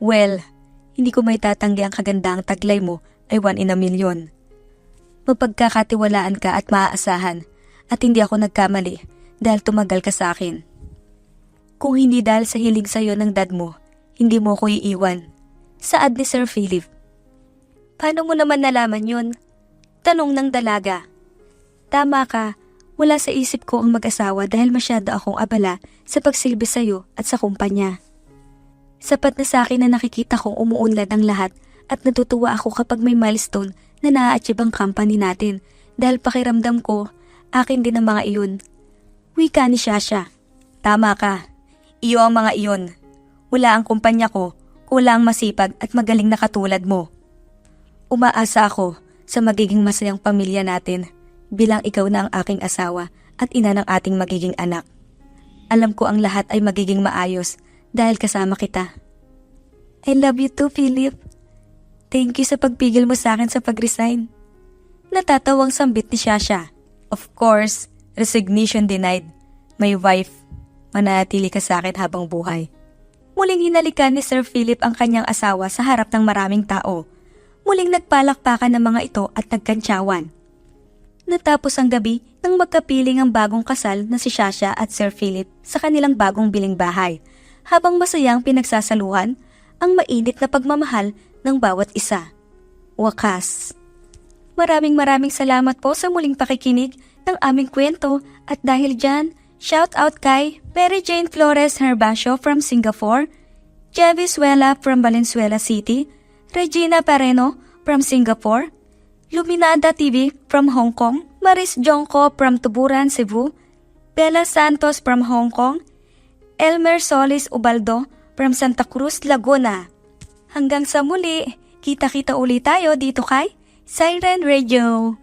Well, hindi ko may tatanggi ang kagandaang taglay mo ay 1 in a million. Mapagkakatiwalaan ka at maaasahan at hindi ako nagkamali dahil tumagal ka sa akin. Kung hindi dahil sa hiling sa'yo ng dad mo, hindi mo ko iiwan. Saad ni Sir Philip. Paano mo naman nalaman yun? Tanong ng dalaga. Tama ka. Wala sa isip ko ang mag-asawa dahil masyado akong abala sa pagsilbi sa'yo at sa kumpanya. Sapat na sa akin na nakikita kong umuunlad ang lahat at natutuwa ako kapag may milestone na na-achieve ang company natin dahil pakiramdam ko, akin din ang mga iyon. Wika ni Shasha. Tama ka. Iyo ang mga iyon. Wala ang kumpanya ko, kulang masipag at magaling na katulad mo. Umaasa ako sa magiging masayang pamilya natin bilang ikaw na ang aking asawa at ina ng ating magiging anak. Alam ko ang lahat ay magiging maayos dahil kasama kita. I love you too, Philip. Thank you sa pagpigil mo sa akin sa pag-resign. Natatawang sambit ni Shasha. Of course, resignation denied. My wife, manatili ka sa akin habang buhay. Muling hinalikan ni Sir Philip ang kanyang asawa sa harap ng maraming tao. Muling nagpalakpakan ng mga ito at nagkantsawan. Natapos ang gabi nang magkapiling ang bagong kasal na si Shasha at Sir Philip sa kanilang bagong biling bahay, habang masayang pinagsasaluhan ang mainit na pagmamahal ng bawat isa. Wakas. Maraming salamat po sa muling pakikinig ng aming kwento at dahil dyan, shout out kay Mary Jane Flores Herbacio from Singapore, Jevi Suela from Valenzuela City, Regina Pareno from Singapore, Luminada TV from Hong Kong, Maris Jongko from Tuburan, Cebu, Bella Santos from Hong Kong, Elmer Solis Ubaldo from Santa Cruz, Laguna. Hanggang sa muli, kita-kita ulit tayo dito kay Siren Radio.